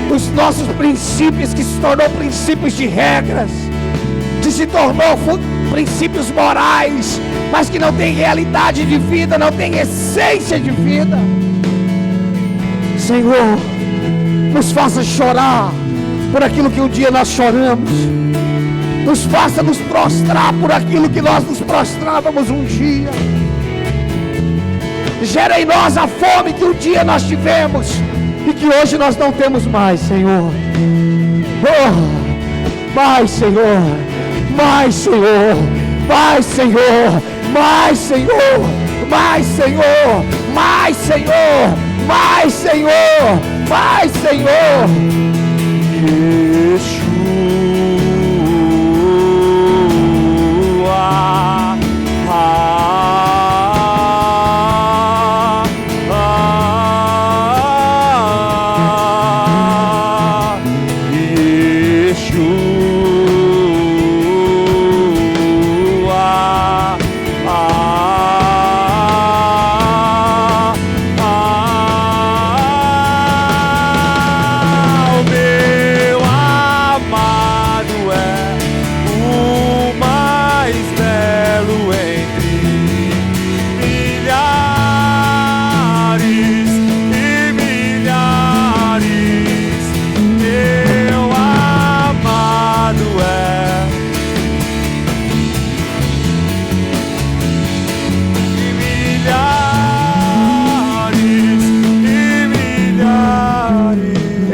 os nossos princípios que se tornou princípios de regras, que se tornou princípios morais, mas que não tem realidade de vida, não tem essência de vida. Senhor, nos faça chorar por aquilo que um dia nós choramos. Nos faça nos prostrar por aquilo que nós nos prostrávamos um dia. Gera em nós a fome que um dia nós tivemos e que hoje nós não temos mais, Senhor. Oh, mais, Senhor. Mais, Senhor. Mais, Senhor. Mais, Senhor. Mais, Senhor. Mais, Senhor. Mais, Senhor. Mais, Senhor. Yeshua,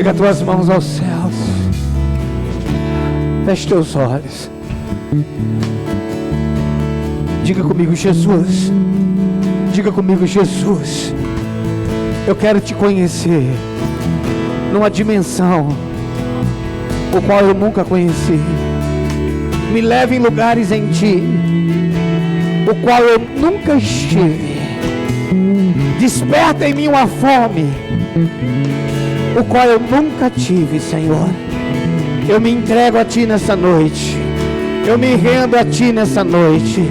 Pega tuas mãos aos céus. Feche teus olhos. Diga comigo, Jesus. Diga comigo, Jesus. Eu quero te conhecer numa dimensão o qual eu nunca conheci. Me leve em lugares em ti o qual eu nunca estive. Desperta em mim uma fome o qual eu nunca tive, Senhor. Eu me entrego a ti nessa noite. Eu me rendo a ti nessa noite.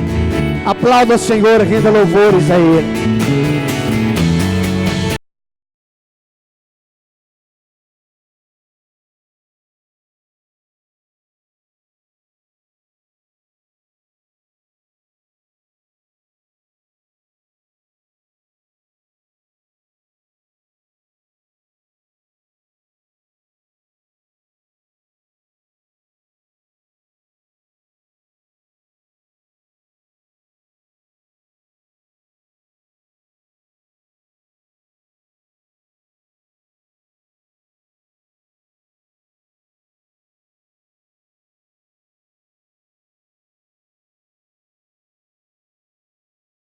Aplauda o Senhor, renda louvores a Ele.